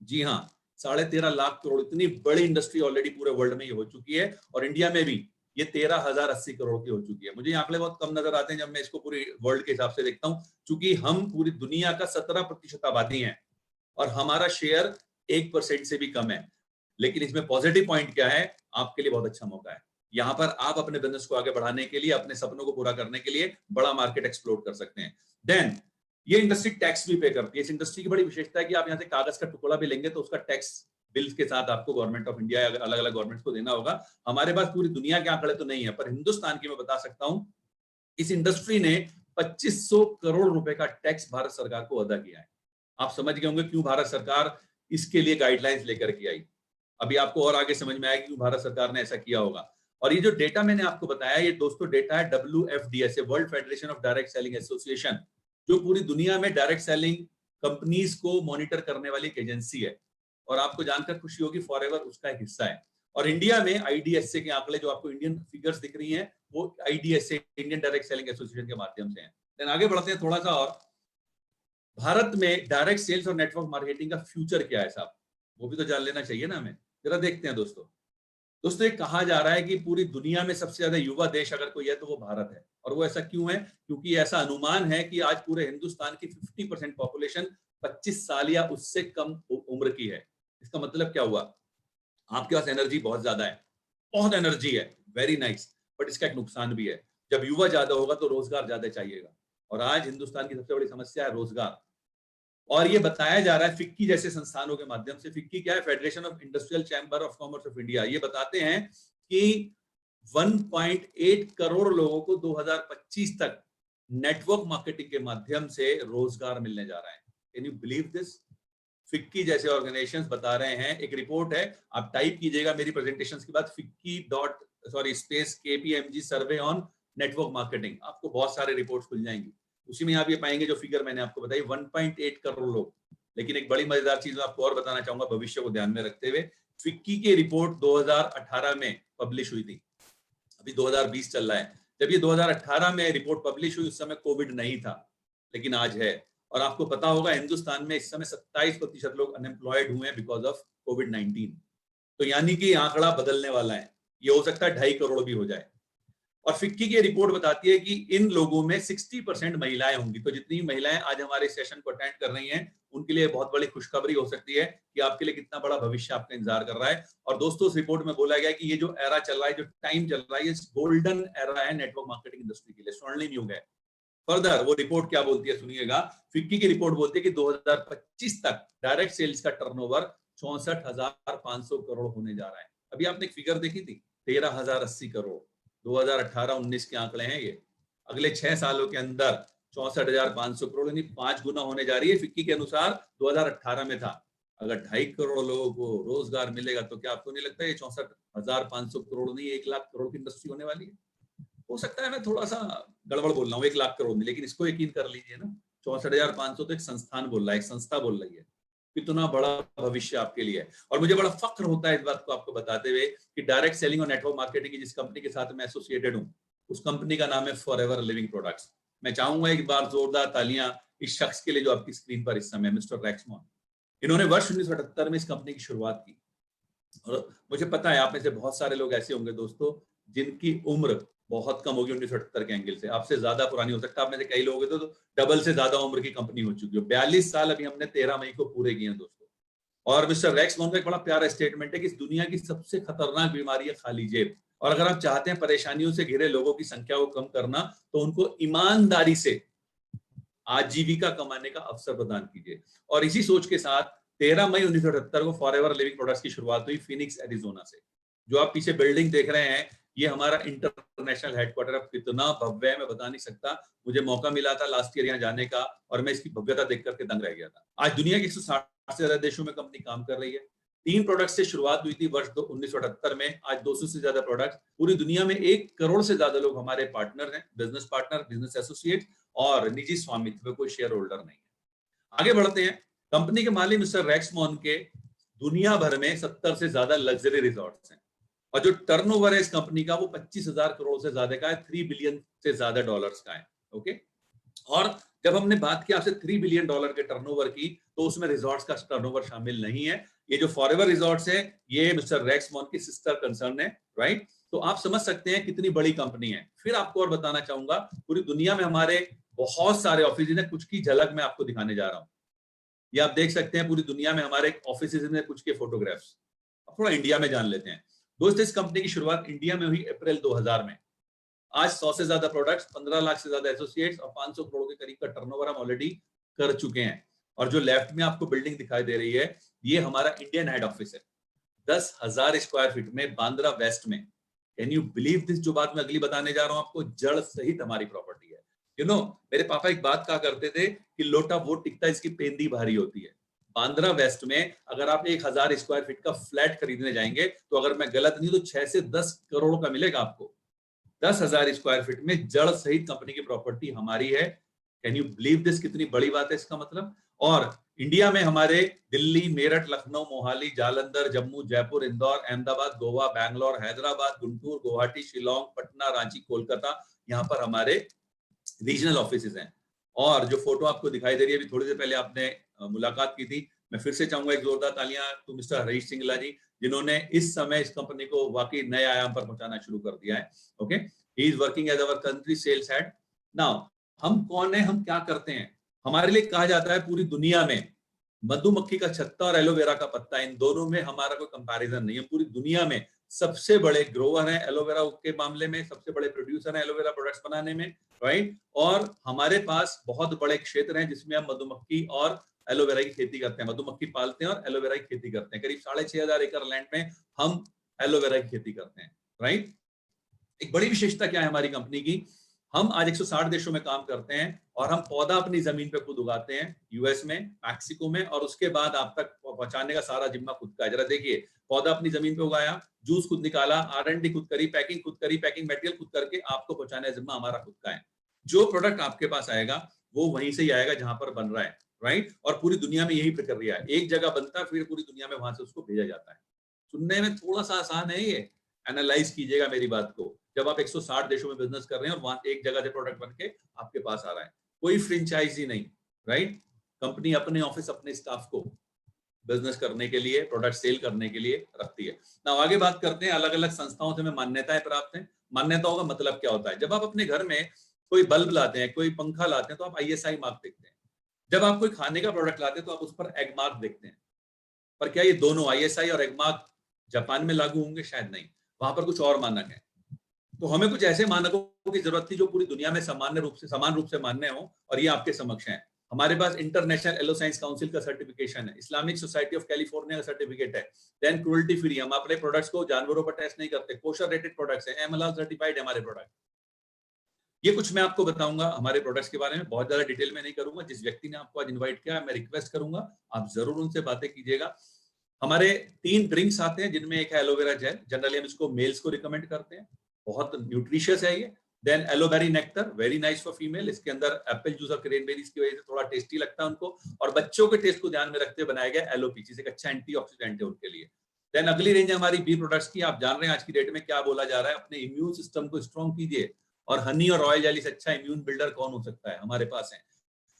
जी हाँ, 13.5 लाख करोड़। इतनी बड़ी इंडस्ट्री ऑलरेडी पूरे वर्ल्ड में ये हो चुकी है और इंडिया में भी ये 13,080 करोड़ की हो चुकी है। मुझे ये आंकड़े बहुत कम नजर आते हैं जब मैं इसको पूरी वर्ल्ड के हिसाब से देखता हूं, क्योंकि हम पूरी दुनिया का 17% आबादी हैं और हमारा शेयर 1% से भी कम है। लेकिन इसमें पॉजिटिव पॉइंट क्या है, आपके लिए बहुत अच्छा मौका है। यहाँ पर आप अपने बिजनेस को आगे बढ़ाने के लिए, अपने सपनों को पूरा करने के लिए बड़ा मार्केट एक्सप्लोर कर सकते हैं। देन ये इंडस्ट्री टैक्स भी पे करती है। इस इंडस्ट्री की बड़ी विशेषता है कि आप यहाँ से कागज का टुकड़ा भी लेंगे तो उसका टैक्स बिल्स के साथ आपको गवर्नमेंट ऑफ इंडिया अलग अलग गवर्नमेंट्स को देना होगा। हमारे पास पूरी दुनिया के आंकड़े तो नहीं है, पर हिंदुस्तान की मैं बता सकता हूं इस इंडस्ट्री ने 2500 करोड़ रुपए का टैक्स भारत सरकार को अदा किया है। आप समझ गए होंगे क्यों भारत सरकार इसके लिए गाइडलाइंस लेकर के आई। अभी आपको और आगे समझ में आएगा क्यों भारत सरकार ने ऐसा किया होगा। और ये जो डेटा मैंने आपको बताया, ये दोस्तों डेटा है WFDS, world federation of direct selling association, जो पूरी दुनिया में डायरेक्ट सेलिंग कंपनीज को मॉनिटर करने वाली एक एजेंसी है। और आपको जानकर खुशी होगी फॉरएवर उसका एक हिस्सा है। और इंडिया में IDSA के आंकड़े, जो आपको इंडियन फिगर्स दिख रही हैं, वो IDSA Indian direct selling association के माध्यम से है। देन आगे बढ़ते हैं थोड़ा सा और, भारत में डायरेक्ट सेल्स और नेटवर्क मार्केटिंग का फ्यूचर क्या है साहब, वो भी तो जान लेना चाहिए ना हमें। जरा देखते हैं दोस्तों। दोस्तों, ये कहा जा रहा है कि पूरी दुनिया में सबसे ज्यादा युवा देश अगर कोई है तो वो भारत है। और वो ऐसा क्यों है? क्योंकि ऐसा अनुमान है कि आज पूरे हिंदुस्तान की 50% पॉपुलेशन 25 साल या उससे कम उम्र की है। इसका मतलब क्या हुआ? आपके पास एनर्जी बहुत ज्यादा है, बहुत एनर्जी है, वेरी नाइस, बट इसका एक नुकसान भी है। जब युवा ज्यादा होगा तो रोजगार ज्यादा चाहिएगा, और आज हिंदुस्तान की सबसे बड़ी समस्या है रोजगार। और ये बताया जा रहा है फिक्की जैसे संस्थानों के माध्यम से। फिक्की क्या है? Federation of industrial chamber of commerce of India. ये बताते हैं कि 1.8 करोड़ लोगों को 2025 तक नेटवर्क मार्केटिंग के माध्यम से रोजगार मिलने जा रहा है। Can you believe this? FICCI जैसे ऑर्गेनाइजेशंस बता रहे हैं। एक रिपोर्ट है, आप टाइप कीजिएगा मेरी प्रेजेंटेशंस के बाद FICCI KPMG survey on network marketing, आपको बहुत सारे रिपोर्ट्स खुल जाएंगी। उसी में आप ये पाएंगे जो फिगर मैंने आपको बताई, 1.8 करोड़ लोग। लेकिन एक बड़ी मजेदार चीज मैं आपको और बताना चाहूंगा भविष्य को ध्यान में रखते हुए। फिक्की की रिपोर्ट 2018 में पब्लिश हुई थी, अभी 2020 चल रहा है। जब ये 2018 में रिपोर्ट पब्लिश हुई उस समय कोविड नहीं था, लेकिन आज है। और आपको पता होगा हिंदुस्तान में इस समय 27% लोग अनएम्प्लॉयड हुए हैं बिकॉज ऑफ कोविड-19। तो यानी कि आंकड़ा बदलने वाला है, ये हो सकता है 2.5 करोड़ भी हो जाए। और फिक्की की रिपोर्ट बताती है कि इन लोगों में 60% महिलाएं होंगी। तो जितनी महिलाएं आज हमारे सेशन को अटेंड कर रही हैं उनके लिए बहुत बड़ी खुशखबरी हो सकती है कि आपके लिए कितना बड़ा भविष्य आपका इंतजार कर रहा है। और दोस्तों, उस रिपोर्ट में बोला गया कि ये जो एरा चल रहा है, जो टाइम चल रहा है, ये गोल्डन एरा है नेटवर्क मार्केटिंग इंडस्ट्री के लिए, स्वर्णिम युग है। फर्दर वो रिपोर्ट क्या बोलती है सुनिएगा। फिक्की की रिपोर्ट बोलती है कि 2025 तक डायरेक्ट सेल्स का टर्नओवर 64,500 करोड़ होने जा रहा है। अभी आपने एक फिगर देखी थी, 13,080 करोड़। 2018-19 के आंकड़े हैं ये। अगले 6 सालों के अंदर 64,500 करोड़ यानी 5 गुना होने जा रही है। फिक्की के अनुसार 2018 में था। अगर 2.5 करोड़ लोगों को रोजगार मिलेगा तो क्या आपको नहीं लगता ये 64,500 करोड़ नहीं 1 लाख करोड़ की इंडस्ट्री होने वाली है? हो सकता है मैं थोड़ा सा गड़बड़ बोल रहा हूँ, 1 लाख करोड़ नहीं, लेकिन इसको यकीन कर लीजिए ना, 64,500 तो एक संस्थान बोल रहा है, एक संस्था बोल रही है। कितना बड़ा भविष्य आपके लिए है। और मुझे बड़ा फक्र होता है इस बात को आपको बताते हुए कि डायरेक्ट सेलिंग और नेटवर्क मार्केटिंग की जिस कंपनी के साथ मैं एसोसिएटेड हूं, उस कंपनी का नाम है फॉरएवर लिविंग प्रोडक्ट्स। मैं चाहूंगा एक बार जोरदार तालियां इस शख्स के लिए जो आपकी स्क्रीन पर इस समय, मिस्टर रैक्समॉन। इन्होंने वर्ष 1978 में इस कंपनी की शुरुआत की। और मुझे पता है आप में से बहुत सारे लोग ऐसे होंगे दोस्तों जिनकी उम्र बहुत कम होगी 1978 के एंगल से, आपसे ज्यादा पुरानी हो सकता है। आप में से कई लोग तो डबल से ज्यादा उम्र की कंपनी हो चुकी है। 42 साल अभी हमने 13 मई को पूरे किए हैं दोस्तों। और मिस्टर रैक्समॉन का एक बड़ा प्यारा स्टेटमेंट है कि इस दुनिया की सबसे खतरनाक बीमारी है खाली जेब। और अगर आप चाहते हैं परेशानियों से घिरे लोगों की संख्या को कम करना, तो उनको ईमानदारी से आजीविका कमाने का अवसर प्रदान कीजिए। और इसी सोच के साथ 13 मई 1978 को फॉरएवर लिविंग प्रोडक्ट्स की शुरुआत हुई फिनिक्स एरिजोना से। जो आप पीछे बिल्डिंग देख रहे हैं ये हमारा इंटरनेशनल हेडक्वार्टर। अब कितना भव्य है मैं बता नहीं सकता। मुझे मौका मिला था लास्ट ईयर यहाँ जाने का और मैं इसकी भव्यता देख करके दंग रह गया था। आज दुनिया के 160 से ज्यादा देशों में कंपनी काम कर रही है। 3 प्रोडक्ट से शुरुआत हुई थी वर्ष 1978 में। आज 200 से ज्यादा प्रोडक्ट, पूरी दुनिया में 1 करोड़ से ज्यादा लोग हमारे पार्टनर हैं, बिजनेस पार्टनर, बिजनेस एसोसिएट और निजी स्वामित्व, कोई शेयर होल्डर नहीं है। आगे बढ़ते हैं। कंपनी के मालिक मिस्टर रैक्समॉन के दुनिया भर में 70 से ज्यादा लग्जरी रिजॉर्ट्स हैं और जो टर्नओवर है इस कंपनी का वो 25,000 करोड़ से ज्यादा का है, 3 बिलियन से ज्यादा डॉलर्स का है। ओके, और जब हमने बात की आपसे 3 बिलियन डॉलर के टर्नओवर की, तो उसमें रिजॉर्ट्स का टर्नओवर शामिल नहीं है। ये जो फॉरएवर रिजॉर्ट्स है ये मिस्टर रैक्समॉन की सिस्टर कंसर्न है, राइट? तो आप समझ सकते हैं कितनी बड़ी कंपनी है। फिर आपको और बताना चाहूंगा, पूरी दुनिया में हमारे बहुत सारे ऑफिस हैं, कुछ की झलक मैं आपको दिखाने जा रहा हूँ। ये आप देख सकते हैं पूरी दुनिया में हमारे ऑफिस में कुछ के फोटोग्राफ्स। अब थोड़ा इंडिया में जान लेते हैं। दोस्तों, इस कंपनी की शुरुआत इंडिया में हुई अप्रैल 2000 में। आज 100 से ज्यादा प्रोडक्ट्स, 15 लाख से ज्यादा एसोसिएट्स और 500 करोड़ के करीब का टर्नओवर हम ऑलरेडी कर चुके हैं। और जो लेफ्ट में आपको बिल्डिंग दिखाई दे रही है ये हमारा इंडियन हेड ऑफिस है, 10,000 स्क्वायर फीट में, बांद्रा वेस्ट में। Can you believe this? जो बात मैं अगली बताने जा रहा हूं आपको, जड़ सहित हमारी प्रॉपर्टी है। यू नो, मेरे पापा एक बात कहा करते थे कि लोटा वो टिकता है इसकी पेंदी भारी होती है। बांद्रा वेस्ट में अगर आप 1,000 स्क्वायर फीट का फ्लैट खरीदने जाएंगे तो अगर मैं गलत नहीं तो 6 से 10 करोड़ का मिलेगा आपको। 10,000 स्क्वायर फीट में जड़ सहित कंपनी की प्रॉपर्टी हमारी है। Can you believe this? कितनी बड़ी बात है इसका मतलब। और इंडिया में हमारे दिल्ली, मेरठ, लखनऊ, मोहाली, जालंधर, जम्मू, जयपुर, इंदौर, अहमदाबाद, गोवा, बैंगलोर, हैदराबाद, गुंटूर, गुवाहाटी, शिलोंग, पटना, रांची, कोलकाता, यहाँ पर हमारे रीजनल ऑफिसेज हैं। और जो फोटो आपको दिखाई दे रही है, अभी थोड़ी देर पहले आपने मुलाकात की थी, मैं फिर से चाहूंगा एक जोरदार तालियां टू मिस्टर हरीश सिंगला जी, जिन्होंने इस समय इस कंपनी को वाकई नए आयाम पर पहुंचाना शुरू कर दिया है। Okay, he is working as our country sales head. Now हम कौन है, हम क्या करते हैं? हमारे लिए कहा जाता है पूरी दुनिया में मधुमक्खी का छत्ता और एलोवेरा का पत्ता, इन दोनों में हमारा कोई कंपैरिजन नहीं है। पूरी दुनिया में सबसे बड़े ग्रोवर हैं एलोवेरा के मामले में, सबसे बड़े प्रोड्यूसर हैं एलोवेरा प्रोडक्ट्स बनाने में, राइट। और हमारे पास बहुत बड़े क्षेत्र हैं जिसमें हम मधुमक्खी और एलोवेरा की खेती करते हैं, मधुमक्खी पालते हैं और एलोवेरा की खेती करते हैं। करीब 6,500 एकड़ लैंड में हम एलोवेरा की खेती करते हैं, राइट। एक बड़ी विशेषता क्या है हमारी कंपनी की, हम आज 160 देशों में काम करते हैं और हम पौधा अपनी जमीन पे खुद उगाते हैं, यूएस में, मैक्सिको में, और उसके बाद आप तक पहुंचाने का सारा जिम्मा खुद का है। जरा देखिए, पौधा अपनी जमीन पे उगाया, जूस खुद निकाला, R&D खुद करी, पैकिंग खुद करी, पैकिंग मटेरियल खुद करके आपको पहुंचाने का जिम्मा हमारा खुद का है। जो प्रोडक्ट आपके पास आएगा वो वहीं से ही आएगा जहां पर बन रहा है, राइट। और पूरी दुनिया में यही प्रक्रिया है, एक जगह बनता है फिर पूरी दुनिया में वहां से उसको भेजा जाता है। सुनने में थोड़ा सा आसान है ये, एनालाइज कीजिएगा मेरी बात को। जब आप 160 देशों में बिजनेस कर रहे हैं और वहां एक जगह से प्रोडक्ट बनके आपके पास आ रहा है, कोई फ्रेंचाइजी नहीं, राइट। कंपनी अपने ऑफिस अपने स्टाफ को बिजनेस करने के लिए, प्रोडक्ट सेल करने के लिए रखती है। ना आगे बात करते हैं, अलग अलग संस्थाओं से हमें मान्यताएं प्राप्त हैं। मान्यताओं का मतलब क्या होता है? जब आप अपने घर में कोई बल्ब लाते हैं, कोई पंखा लाते हैं, तो आप ISI मार्क देखते हैं। जब आप कोई खाने का प्रोडक्ट लाते हैं तो आप उस पर एग मार्क देखते हैं। पर क्या ये दोनों ISI और एग मार्क जापान में लागू होंगे? शायद नहीं, वहां पर कुछ और मानक है। तो हमें कुछ ऐसे मानकों की जरूरत थी जो पूरी दुनिया में समान रूप से मान्य हो, और ये आपके समक्ष है। हमारे पास इंटरनेशनल एलो साइंस काउंसिल का सर्टिफिकेशन है, इस्लामिक सोसाइटी ऑफ कैलिफोर्निया का सर्टिफिकेट है, देन क्रूअल्टी फ्री, हम अपने प्रोडक्ट्स को जानवरों पर टेस्ट नहीं करते, कोशर रेटेड प्रोडक्ट्स है, एमएलआर सर्टिफाइड है हमारे प्रोडक्ट। ये कुछ मैं आपको बताऊंगा हमारे प्रोडक्ट्स के बारे में, बहुत ज्यादा डिटेल में नहीं करूंगा। जिस व्यक्ति ने आपको आज इन्वाइट किया, मैं रिक्वेस्ट करूंगा आप जरूर उनसे बातें कीजिएगा। हमारे 3 ड्रिंक्स आते हैं, जिनमें एक है एलोवेरा जेल, जनरली हम इसको मेल्स को रिकमेंड करते हैं, बहुत न्यूट्रिशियस है ये। Then aloe vera nectar, very nice for female, इसके अंदर एप्पल जूस और क्रेनबेरीज की वजह से थोड़ा टेस्टी लगता है उनको, और बच्चों के टेस्ट को ध्यान में रखते हुए बनाया गया एलो पीचीज, एक अच्छा एंटीऑक्सीडेंट है उनके लिए। देन अगली रेंज है हमारी बी प्रोडक्ट्स की। आप जान रहे हैं आज की डेट में क्या बोला जा रहा है, अपने इम्यून सिस्टम को स्ट्रॉन्ग कीजिए, और हनी और रॉयल जेली से अच्छा इम्यून बिल्डर कौन हो सकता है, हमारे पास है।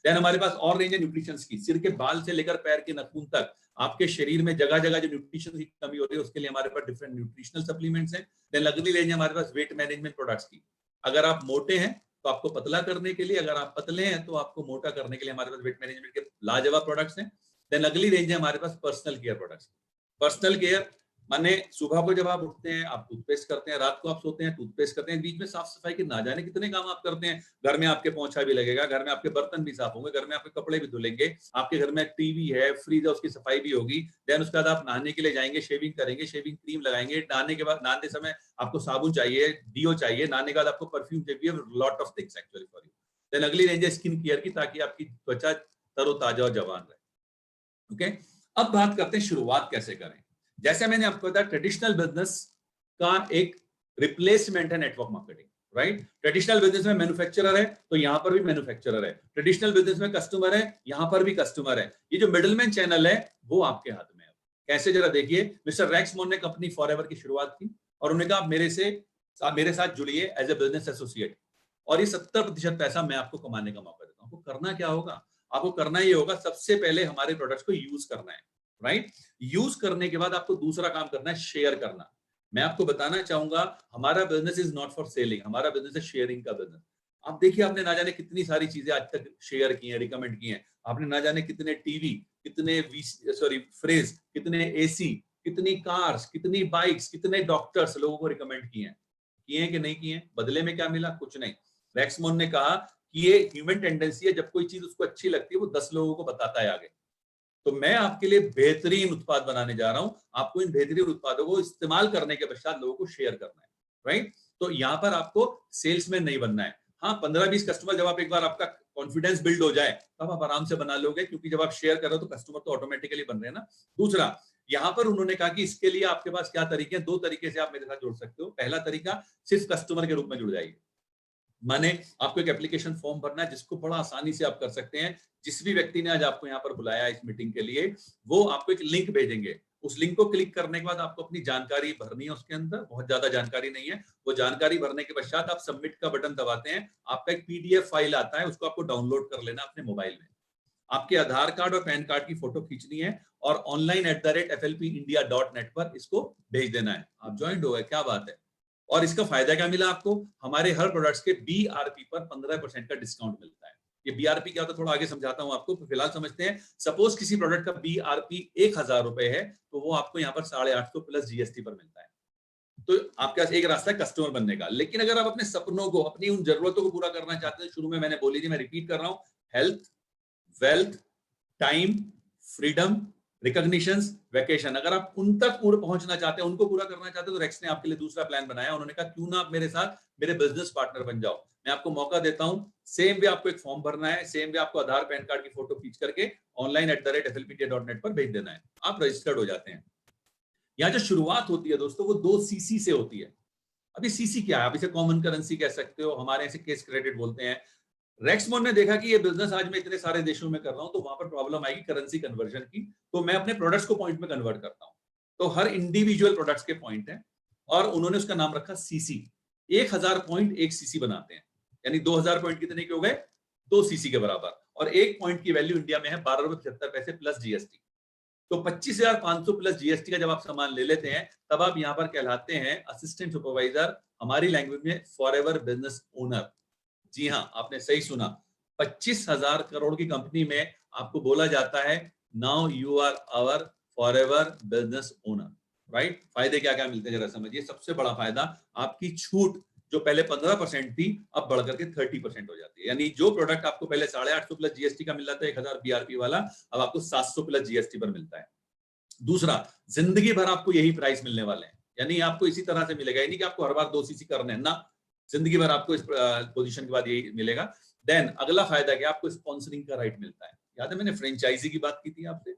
देन हमारे पास और रेंज है न्यूट्रिशन की, सिर के बाल से लेकर पैर के नाखून तक आपके शरीर में जगह जगह जो न्यूट्रिशन की कमी हो रही है उसके लिए हमारे पास डिफरेंट न्यूट्रिशनल सप्लीमेंट्स हैं। देन अगली रेंज है हमारे पास वेट मैनेजमेंट प्रोडक्ट्स की। अगर आप मोटे हैं तो आपको पतला करने के लिए, अगर आप पतले हैं तो आपको मोटा करने के लिए हमारे पास वेट मैनेजमेंट के लाजवाब प्रोडक्ट्स हैं। देन अगली रेंज है हमारे पास personal care products. Personal care माने सुबह को जब आप उठते हैं आप टूथपेस्ट करते हैं, रात को आप सोते हैं टूथपेस्ट करते हैं, बीच में साफ सफाई के ना जाने कितने काम आप करते हैं। घर में आपके पोंछा भी लगेगा, घर में आपके बर्तन भी साफ होंगे, घर में आपके कपड़े भी धुलेंगे, आपके घर में टीवी है, फ्रिज है, उसकी सफाई भी होगी। देन उसके बाद आप नहाने के लिए जाएंगे, शेविंग करेंगे, शेविंग क्रीम लगाएंगे, नहाने के बाद, नहाने समय आपको साबुन चाहिए, डीओ चाहिए, नहाने के बाद आपको परफ्यूम चाहिए, lot of things actually for you. Then अगली रेंज है स्किन केयर की, ताकि आपकी त्वचा तरोताजा और जवान रहे। ओके, अब बात करते हैं शुरुआत कैसे करें। जैसे मैंने आपको बताया, ट्रेडिशनल बिजनेस का एक रिप्लेसमेंट है network marketing, right. Traditional business में मैन्युफैक्चरर है तो यहां पर भी मैन्युफैक्चरर है, ट्रेडिशनल बिजनेस में कस्टमर है, यहां पर भी कस्टमर है। ये जो मिडलमैन चैनल है वो आपके हाथ में है। कैसे, जरा देखिए। मिस्टर रैक्समोन ने कंपनी फॉरएवर की शुरुआत की और उन्होंने कहा आप मेरे साथ जुड़िए एज ए बिजनेस एसोसिएट, और ये 70% पैसा मैं आपको कमाने का मौका देता हूँ। आपको करना क्या होगा? आपको करना ये होगा, सबसे पहले हमारे प्रोडक्ट्स को यूज करना है, राइट। यूज करने के बाद आपको दूसरा काम करना है, शेयर करना। मैं आपको बताना चाहूंगा, हमारा business is not for selling, हमारा बिजनेस है शेयरिंग का बिजनेस। आप देखिए, आपने ना जाने कितनी सारी चीजें आज तक शेयर की हैं, रिकमेंड की हैं। आपने ना जाने कितने टीवी, कितने फ्रिज, कितने एसी, कितनी कार्स, कितनी बाइक्स, कितने डॉक्टर्स लोगों को रिकमेंड किए हैं कि नहीं किए हैं? बदले में क्या मिला? कुछ नहीं। रैक्समोन ने कहा कि ये ह्यूमन टेंडेंसी है, जब कोई चीज उसको अच्छी लगती है वो 10 लोगों को बताता है आगे। तो मैं आपके लिए बेहतरीन उत्पाद बनाने जा रहा हूं, आपको इन बेहतरीन उत्पादों को इस्तेमाल करने के पश्चात लोगों को शेयर करना है, राइट। तो यहाँ पर आपको सेल्समैन नहीं बनना है। हाँ, 15-20 कस्टमर जब आप एक बार आपका कॉन्फिडेंस बिल्ड हो जाए तब आप आराम से बना लोगे, क्योंकि जब आप शेयर कर रहे हो तो कस्टमर तो ऑटोमेटिकली बन रहे हैं ना। दूसरा, यहाँ पर उन्होंने कहा कि इसके लिए आपके पास क्या तरीके हैं। 2 तरीके से आप मेरे साथ जुड़ सकते हो। पहला तरीका, सिर्फ कस्टमर के रूप में जुड़ जाइए, माने आपको एक एप्लीकेशन फॉर्म भरना है जिसको बड़ा आसानी से आप कर सकते हैं। जिस भी व्यक्ति ने आज आपको यहाँ पर बुलाया इस मीटिंग के लिए, वो आपको एक लिंक भेजेंगे। उस लिंक को क्लिक करने के बाद आपको अपनी जानकारी भरनी है उसके अंदर, बहुत ज्यादा जानकारी नहीं है। वो जानकारी भरने के पश्चात आप सबमिट का बटन दबाते हैं, आपका एक PDF फाइल आता है, उसको आपको डाउनलोड कर लेना अपने मोबाइल में। आपके आधार कार्ड और पैन कार्ड की फोटो खींचनी है और online@flpindia.net पर इसको भेज देना है। आप ज्वाइंट हो गए, क्या बात है। और इसका फायदा क्या मिला आपको, हमारे हर प्रोडक्ट्स के BRP पर 15% का डिस्काउंट मिलता है। ये BRP क्या होता है थोड़ा आगे समझाता हूं आपको, फिलहाल समझते हैं। सपोज किसी प्रोडक्ट का BRP 1000 रुपए है, तो वो आपको यहाँ पर 850 प्लस GST पर मिलता है। तो आपके पास एक रास्ता है कस्टमर बनने का। लेकिन अगर आप अपने सपनों को, अपनी उन जरूरतों को पूरा करना चाहते हैं, शुरू में मैंने बोली थी, मैं रिपीट कर रहा हूं, health, wealth, time, freedom, recognitions, vacation, अगर आप उन तक पूरा पहुंचना चाहते हैं, उनको पूरा करना चाहते हैं, तो रेक्स ने आपके लिए दूसरा प्लान बनाया। उन्होंने कहा क्यों ना आप मेरे साथ मेरे बिजनेस पार्टनर बन जाओ। मैं आपको मौका देता हूं, सेम वे आपको एक फॉर्म भरना है, सेम वे आपको आधार पैन कार्ड की फोटो खींच करके online@flpindia.net पर भेज देना है, आप रजिस्टर्ड हो जाते हैं। यहाँ जो शुरुआत होती है दोस्तों, वो 2 CC से होती है। अभी CC क्या है, आप इसे कॉमन करेंसी कह सकते हो, हमारे इसे केस क्रेडिट बोलते हैं। रेक्समोन ने देखा कि ये बिजनेस आज मैं इतने सारे देशों में कर रहा हूं, तो वहां पर प्रॉब्लम आएगी करेंसी कन्वर्जन की, तो मैं अपने प्रोडक्ट्स को पॉइंट में कन्वर्ट करता हूं। तो हर इंडिविजुअल प्रोडक्ट्स के पॉइंट हैं और उन्होंने उसका नाम रखा CC। 1000 पॉइंट 1 CC बनाते हैं, यानी 2000 पॉइंट कितने के हो गए, 2 CC के बराबर। और एक पॉइंट की वैल्यू इंडिया में है 12.75 रुपए प्लस GST। तो 25,500 प्लस GST का जब आप सामान ले लेते हैं, तब आप यहां पर कहलाते हैं असिस्टेंट सुपरवाइजर, हमारी लैंग्वेज में फॉरएवर बिजनेस ओनर। जी हाँ, आपने सही सुना, 25,000 करोड़ की कंपनी में आपको बोला जाता है now you are our forever business owner, right. फायदे क्या क्या मिलते हैं जरा समझिए। सबसे बड़ा फायदा, आपकी छूट जो पहले 15% थी, अब बढ़कर के 30% हो जाती है। यानी जो प्रोडक्ट आपको पहले 850 प्लस GST का मिल रहा था, 1000 BRP वाला, अब आपको 700 प्लस GST पर मिलता है। दूसरा, जिंदगी भर आपको यही प्राइस मिलने वाले हैं, यानी आपको इसी तरह से मिलेगा, यानी कि आपको हर बार 2 CC करने हैं ना, जिंदगी भर आपको इस पोजीशन के बाद यही मिलेगा। देन अगला फायदा क्या, आपको स्पॉन्सरिंग का राइट मिलता है। याद है मैंने फ्रेंचाइजी की बात की थी आपसे।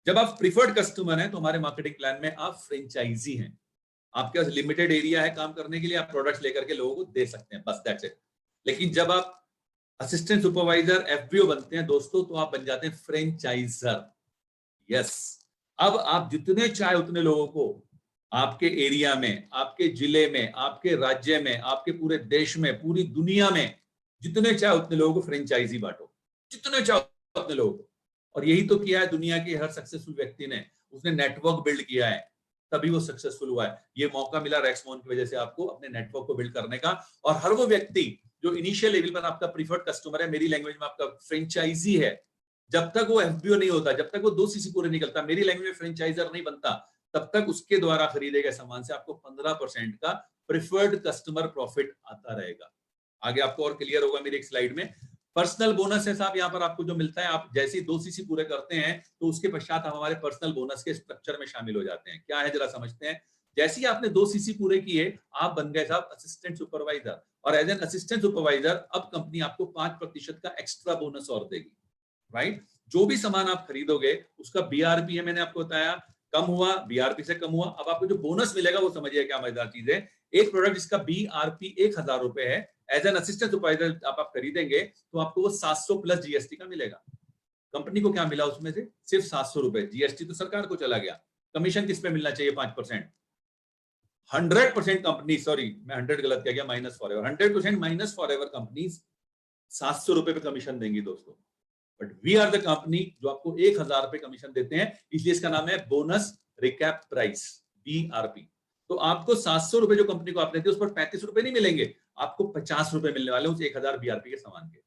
जब आप प्रीफर्ड कस्टमर हैं, तो हमारे मार्केटिंग प्लान में आप फ्रेंचाइजी हैं, आपके पास लिमिटेड एरिया है काम करने के लिए, आप प्रोडक्ट्स लेकर के लोगों को दे सकते हैं, बस दैट्स इट। लेकिन जब आप असिस्टेंट सुपरवाइजर FBO बनते हैं दोस्तों, तो आप बन जाते हैं फ्रेंचाइजर। यस, अब आप जितने चाहे उतने लोगों को आपके एरिया में, आपके जिले में, आपके राज्य में, आपके पूरे देश में, पूरी दुनिया में जितने चाहे उतने लोगों को फ्रेंचाइजी बांटो, जितने चाहे उतने लोगों को। और यही तो किया है दुनिया के हर सक्सेसफुल व्यक्ति ने, उसने नेटवर्क बिल्ड किया है, तभी वो सक्सेसफुल हुआ है। ये मौका मिला रेक्समोन की वजह से आपको अपने नेटवर्क को बिल्ड करने का। और हर वो व्यक्ति जो इनिशियल लेवल पर आपका प्रीफर्ड कस्टमर है, मेरी लैंग्वेज में आपका फ्रेंचाइजी है, जब तक वो FBO नहीं होता, जब तक वो 2 CC पूरे निकलता, मेरी लैंग्वेज में फ्रेंचाइजर नहीं बनता, तब तक उसके द्वारा खरीदे गए सामान से आपको 15% का प्रीफर्ड कस्टमर प्रॉफिट आता रहेगा। आगे आपको और क्लियर होगा मेरी एक स्लाइड में। पर्सनल बोनस है साहब, यहाँ पर आपको जो मिलता है, आप जैसे ही 2 CC पूरे करते हैं, तो उसके पश्चात आप हमारे पर्सनल बोनस के स्ट्रक्चर में शामिल हो जाते हैं। क्या है जरा समझते हैं। जैसे ही आपने 2 CC पूरे किए, आप बन गए साहब असिस्टेंट सुपरवाइजर, और एज एन असिस्टेंट सुपरवाइजर अब कंपनी आपको 5% का एक्स्ट्रा बोनस और देगी, राइट। जो भी सामान आप खरीदोगे उसका BRP है, मैंने आपको बताया, कम हुआ, BRP से कम हुआ। अब आपको जो बोनस मिलेगा वो समझिए क्या मजेदार चीज है। एक प्रोडक्ट जिसका BRP 1000 रुपए है, एज एन असिस्टेंट सुपरवाइजर आप खरीदेंगे तो आपको वो 700 प्लस GST का मिलेगा। कंपनी को क्या मिला उसमें से, सिर्फ 700 रुपए। GST तो सरकार को चला गया, कमीशन किस पे मिलना चाहिए, 5%। 100% कंपनी, सॉरी मैं 100 गलत किया गया, minus forever, 100% minus forever companies 700 रुपए पे कमीशन देंगी दोस्तों। But we are the company जो आपको 1000 रुपए कमीशन देते हैं, इसलिए इसका नाम है बोनस रिकैप प्राइस, BRP। तो आपको 700 रुपए जो कंपनी को आप देते हैं, उस पर 35 रुपए नहीं मिलेंगे, आपको 50 रुपए मिलने वाले उस 1000 BRP के सामान के।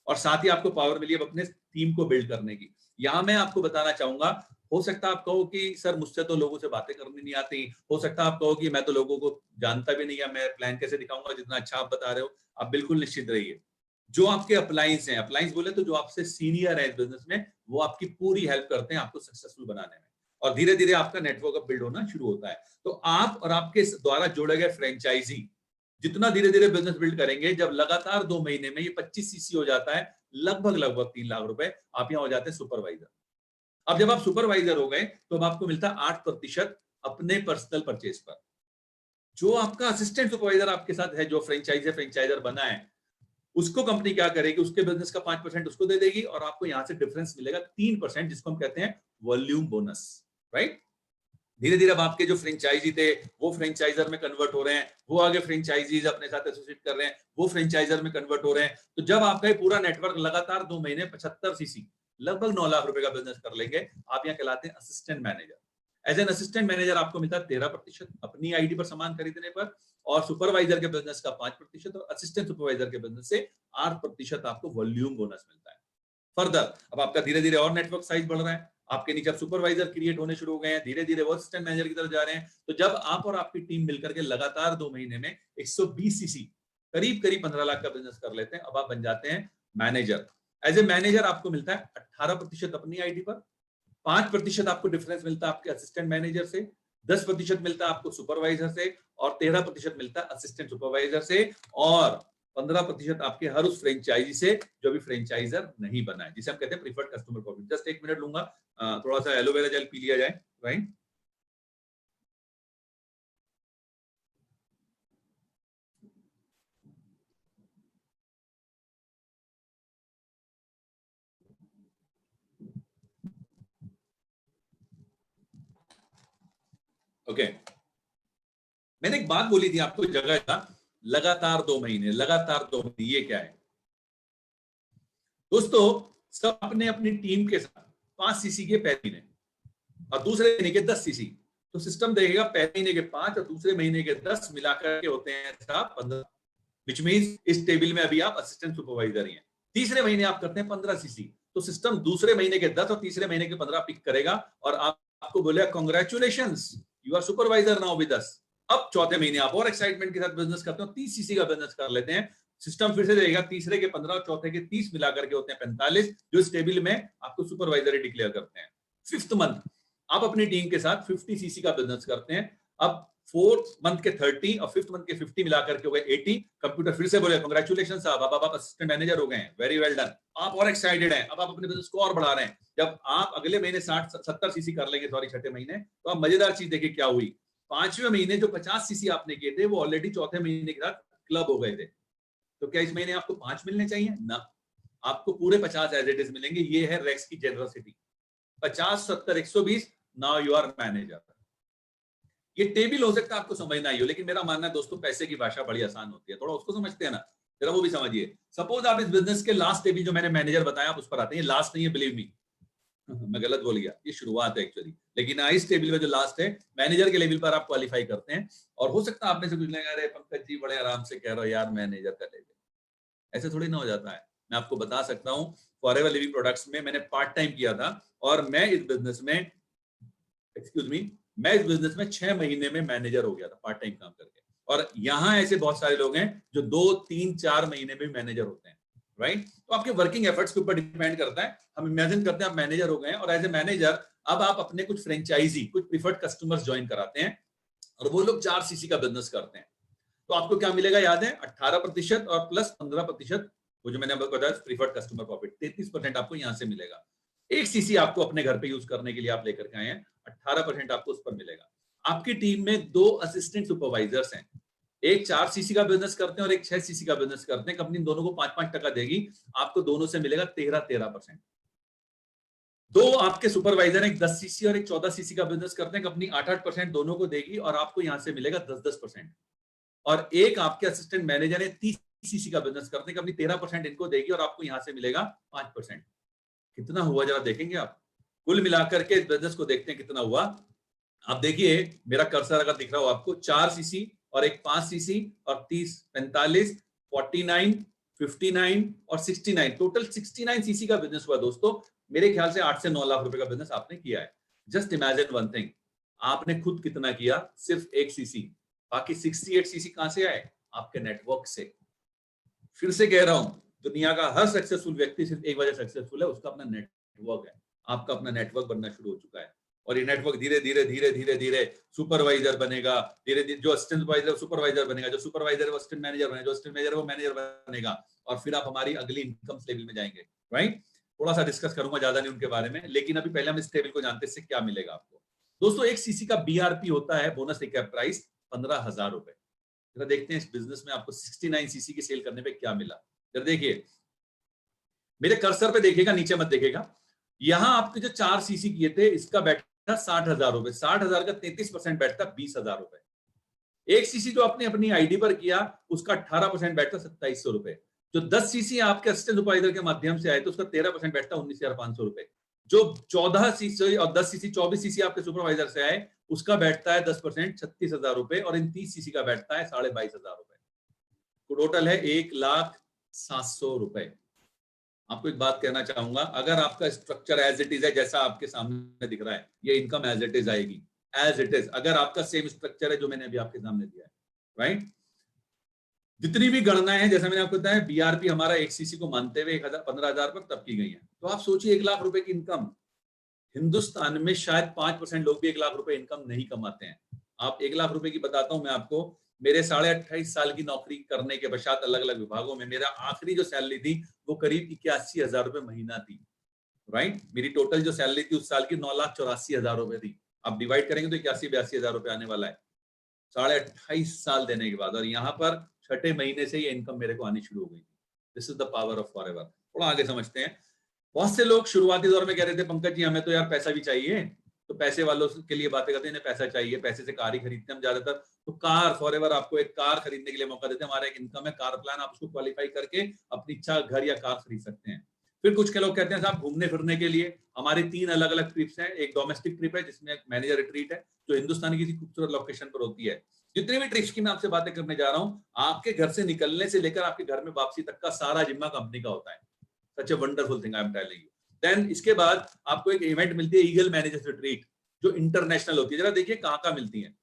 और साथ ही आपको पावर मिली अब अपने टीम को बिल्ड करने की। यहां मैं आपको बताना चाहूंगा, हो सकता है आप कहो कि सर मुझसे तो लोगों से बातें करनी नहीं आती, हो सकता है आप कहो कि मैं तो लोगों को जानता भी नहीं है, मैं प्लान कैसे दिखाऊंगा जितना अच्छा आप बता रहे हो। आप बिल्कुल निश्चित रहिए, जो आपके अप्लायंस हैं, अप्लायंस बोले तो जो आपसे सीनियर है इस बिजनेस में, वो आपकी पूरी हेल्प करते हैं आपको सक्सेसफुल बनाने में। और धीरे धीरे आपका नेटवर्क बिल्ड होना शुरू होता है। तो आप और आपके द्वारा जोड़े गए फ्रेंचाइजी जितना धीरे धीरे बिजनेस बिल्ड करेंगे, जब लगातार 2 महीने में ये 25 CC हो जाता है, लगभग 3 लाख रुपए, आप यहाँ हो जाते हैं सुपरवाइजर। अब जब आप सुपरवाइजर हो गए, तो अब आपको मिलता है 8% अपने पर्सनल परचेज पर। जो आपका असिस्टेंट सुपरवाइजर आपके साथ है, जो फ्रेंचाइजर बना है, उसको कंपनी क्या करेगी, उसके बिजनेस का 5% उसको दे देगी, और आपको यहां से डिफरेंस मिलेगा 3%, जिसको हम कहते हैं वॉल्यूम बोनस, राइट। धीरे धीरे अब आपके जो फ्रेंचाइजी थे वो फ्रेंचाइजर में कन्वर्ट हो रहे हैं, वो आगे फ्रेंचाइजीज अपने साथ एसोसिएट कर रहे हैं, वो फ्रेंचाइजर में कन्वर्ट हो रहे हैं। तो जब आपका पूरा नेटवर्क लगातार 2 महीने 75 CC लगभग 9 लाख रुपए का बिजनेस कर लेंगे, आप यहाँ कहलाते हैं assistant manager. As an assistant manager आपको मिलता है 13% अपनी आईडी पर सामान खरीदने पर, और सुपरवाइजर के बिजनेस का 5% और असिस्टेंट सुपरवाइजर के बिजनेस से 8% आपको वॉल्यूम बोनस मिलता है। फर्दर अब आपका धीरे धीरे और नेटवर्क साइज बढ़ रहा है, आपके नीचे अब सुपरवाइजर क्रिएट होने शुरू हो गए हैं, धीरे धीरे वो असिस्टेंट मैनेजर की तरफ जा रहे हैं। तो जब आप और आपकी टीम मिलकर के लगातार 2 महीने में 120 सीसी करीब 15 लाख का बिजनेस कर लेते हैं, अब आप बन जाते हैं मैनेजर। एज ए मैनेजर आपको मिलता है 18% अपनी आईडी पर, 5% आपको डिफरेंस मिलता है आपके असिस्टेंट मैनेजर से, 10% मिलता है आपको सुपरवाइजर से, और 13% मिलता है असिस्टेंट सुपरवाइजर से, और 15% आपके हर उस फ्रेंचाइजी से जो भी फ्रेंचाइजर नहीं बना है, जिसे हम कहते हैं preferred customer profit. Just 1 minute लूंगा, थोड़ा सा एलोवेरा जेल पी लिया जाए, राइट। ओके, मैंने एक बात बोली थी आपको जगह का, लगातार 2 महीने, लगातार 2 महीने, ये क्या है दोस्तों? सब अपने अपनी टीम के साथ 5 सीसी के पहले महीने और दूसरे महीने के 10 सीसी, तो सिस्टम देखेगा पहले महीने के 5 और दूसरे महीने के 10 मिलाकर के होते हैं 15, विच मींस इस टेबल में अभी आप असिस्टेंट सुपरवाइजर ही हैं। तीसरे महीने आप करते हैं 15 सीसी, तो सिस्टम दूसरे महीने के 10 और तीसरे महीने के 15 पिक करेगा और आपको बोलेगा congratulations, you are supervisor now with us. अब चौथे महीने आप और एक्साइटमेंट के साथ बिजनेस करते हो, 30 सीसी का बिजनेस कर लेते हैं, सिस्टम फिर से देगा तीसरे के 15 और चौथे के 30 मिलाकर के होते हैं 45, जो इस टेबल में आपको सुपरवाइजर डिक्लेयर करते हैं। 5th मंथ आप अपनी टीम के साथ 50 सीसी का बिजनेस करते हैं, अब 4th मंथ के 30 और 5th मंथ के 50 मिलाकर के हो गए 80। कंप्यूटर फिर से बोले कांग्रेचुलेशन साहब, अब आप असिस्टेंट मैनेजर हो गए हैं, वेरी वेल डन। आप और एक्साइटेड हैं, अब आप अपने बिजनेस को और बढ़ा रहे हैं। जब आप अगले महीने 60-70 सीसी कर लेंगे, सॉरी छठे महीने, तो आप मजेदार चीज देखिए क्या हुई। 5वें महीने जो 50 सीसी आपने किए थे वो ऑलरेडी चौथे महीने के साथ क्लब हो गए थे। तो क्या इस महीने आपको 5 मिलने चाहिए? ना, आपको पूरे 50 एज इट इज मिलेंगे। ये है रेक्स की generosity. 50, 70, 120, now you are manager. ये टेबल हो सकता है आपको समझ ना आई हो, लेकिन मेरा मानना है दोस्तों पैसे की भाषा बड़ी आसान होती है, थोड़ा उसको समझते हैं ना, जरा वो भी समझिए। सपोज आप इस बिजनेस के लास्ट टेबल जो मैंने मैनेजर बताया आप उस पर आते हैं, लास्ट नहीं है बिलीव मी, मैं गलत बोल गया, ये शुरुआत है एक्चुअली, लेकिन इस टेबल में जो लास्ट है मैनेजर के लेवल पर आप क्वालिफाई करते हैं। और हो सकता है आप में से कुछ लेगा, अरे पंकज जी बड़े आराम से कह रहे हो यार मैनेजर का लेवल, ऐसे थोड़ी ना हो जाता है। मैं आपको बता सकता हूँ, फॉरएवर लिविंग प्रोडक्ट्स में मैंने पार्ट टाइम किया था और मैं इस बिजनेस में 6 महीने में मैनेजर हो गया था पार्ट टाइम काम करके। और यहाँ ऐसे बहुत सारे लोग हैं जो 2, 3, 4 महीने में मैनेजर होते हैं, राइट। तो आपके वर्किंग एफर्ट्स के ऊपर डिपेंड करता है। हम इमेजिन करते हैं आप मैनेजर हो गए और एज ए मैनेजर अब आप अपने कुछ फ्रेंचाइजी, कुछ प्रीफर्ड कस्टमर्स ज्वाइन कराते हैं और वो लोग 4 सीसी का बिजनेस करते हैं। तो आपको क्या मिलेगा याद है? 18% और प्लस 15%, वो जो मैंने आपको बताया प्रीफर्ड कस्टमर प्रॉफिट, 33% आपको यहाँ से मिलेगा। 1 सीसी आपको अपने घर पे यूज करने के लिए आप लेकर के आए हैं, 18% आपको उस पर मिलेगा। आपकी टीम में 2 असिस्टेंट सुपरवाइजर्स हैं, एक 4 सीसी का बिजनेस करते हैं और एक 6 सीसी का बिजनेस करते हैं। कंपनी दोनों को 5-5% देगी, आपको दोनों से मिलेगा 13%। 2 आपके सुपरवाइजर हैं, एक 10 सीसी और एक 14 सीसी का बिजनेस करते हैं, कंपनी 8-8% दोनों को देगी और आपको यहां से मिलेगा 10-10%। और एक आपके असिस्टेंट मैनेजर है, 30 सीसी का बिजनेस करते हैं, कंपनी 13% इनको देगी और आपको यहां से मिलेगा 5%। कितना हुआ जरा देखेंगे आप? कुल मिलाकर के इस बिजनेस को देखते हैं कितना हुआ। आप देखिए मेरा कर्सर अगर दिख रहा हो आपको, 4 सीसी और एक 5 सीसी और 30, 45, 49, 59 और 69, टोटल 69 सीसी का बिजनेस हुआ दोस्तों। मेरे ख्याल से 8 से 9 लाख रुपए का बिजनेस आपने किया है। जस्ट इमेजिन वन थिंग, आपने खुद कितना किया? सिर्फ 1 सीसी, बाकी 68 सीसी कहां से आए? आपके नेटवर्क से। फिर से कह रहा हूं, दुनिया का हर सक्सेसफुल व्यक्ति सिर्फ एक वजह सक्सेसफुल है, उसका अपना नेटवर्क है। आपका अपना नेटवर्क बनना शुरू हो चुका है और ये नेटवर्क धीरे धीरे सुपरवाइजर बनेगा, धीरे धीरे जो असिस्टेंट सुपरवाइजर सुपरवाइजर बनेगा, जो सुपरवाइजर वो असिस्टेंट मैनेजर बनेगा, जो असिस्टेंट मैनेजर वो मैनेजर बनेगा और फिर आप हमारी अगली इनकम लेवल में जाएंगे, राइट। थोड़ा सा डिस्कस करूंगा, ज्यादा नहीं उनके बारे में, लेकिन अभी पहले हम इस टेबल को जानते हैं इससे क्या मिलेगा आपको। दोस्तों 1 सीसी का बीआरपी होता है, बोनस रिकैप प्राइस 15,000 रुपए। जरा देखते हैं इस बिजनेस में आपको 69 सीसी की सेल करने पे क्या मिला। जरा देखिए मेरे कर्सर पे देखिएगा, नीचे मत देखिएगा। यहां आपके जो 4 सीसी किए थे इसका बैठा 60,000 रुपए, 60,000 का 33% बैठता 20,000 रुपए। 1 सीसी जो आपने अपनी आईडी पर किया उसका 18% बैठता 2700 रुपए। जो 10 सीसी आपके असिस्टेंट सुपरवाइजर के माध्यम से आए तो उसका 13% बैठता है 19,500 रुपए। जो 14 सीसी और 10 सीसी 24 सीसी आपके सुपरवाइजर से आए उसका बैठता है 10% 36,000 रुपए, और इन 30 सीसी का बैठता है 22,500 रुपए। तो टोटल है 1,07,000 रुपए। आपको एक बात कहना चाहूंगा, अगर आपका स्ट्रक्चर एज इट इज है जैसा आपके सामने दिख रहा है, ये इनकम एज इट इज आएगी, एज इट इज। अगर आपका सेम स्ट्रक्चर है जो मैंने अभी आपके सामने दिया है, राइट। जितनी भी गणनाएं हैं, जैसा मैंने आपको बताया, बीआरपी हमारा एक सीसी को मानते हुए 15,000 पर तब की गई है। तो आप सोचिए 1 लाख रुपए की इनकम, हिंदुस्तान में शायद 5% लोग भी 1 लाख रुपए इनकम नहीं कमाते हैं। आप 1 लाख रुपए की बताता हूं मैं आपको, मेरे 28.5 साल की नौकरी करने के पश्चात अलग अलग विभागों में मेरा आखिरी जो सैलरी थी वो करीब 81,000 रुपए महीना थी, राइट। मेरी टोटल जो सैलरी थी उस साल की 9,84,000 रुपए थी। आप डिवाइड करेंगे तो 81-82,000 रुपए आने वाला है 28.5 साल देने के बाद, और यहाँ पर छठे महीने से ये इनकम मेरे को आनी शुरू हो गई। This is the power of forever. थोड़ा आगे समझते हैं। बहुत से लोग शुरुआती दौर में कह रहे थे पंकज जी हमें तो यार पैसा भी चाहिए, तो पैसे वालों के लिए बातें करते हैं, पैसा चाहिए, पैसे से कार ही खरीदते हैं हम ज्यादातर। तो कार फॉरएवर आपको एक कार खरीदने के लिए मौका देते हैं। हमारा एक इनकम है कार प्लान, आप उसको क्वालिफाई करके अपनी इच्छा घर या कार खरीद सकते हैं। फिर कुछ के लोग कहते हैं साहब घूमने फिरने के लिए हमारी 3 अलग अलग ट्रिप्स हैं। एक डोमेस्टिक ट्रिप है जिसमें एक मैनेजर रिट्रीट है जो हिंदुस्तान की किसी खूबसूरत लोकेशन पर होती है। जितनी भी ट्रिप्स की मैं आपसे बातें करने जा रहा हूं, आपके घर से निकलने से लेकर आपके घर में वापसी तक का सारा जिम्मा कंपनी का होता है। Such a wonderful thing I am telling you. Then इसके बाद आपको एक इवेंट मिलती है ईगल मैनेजर्स रिट्रीट जो इंटरनेशनल होती है। जरा देखिए कहां कहां मिलती है,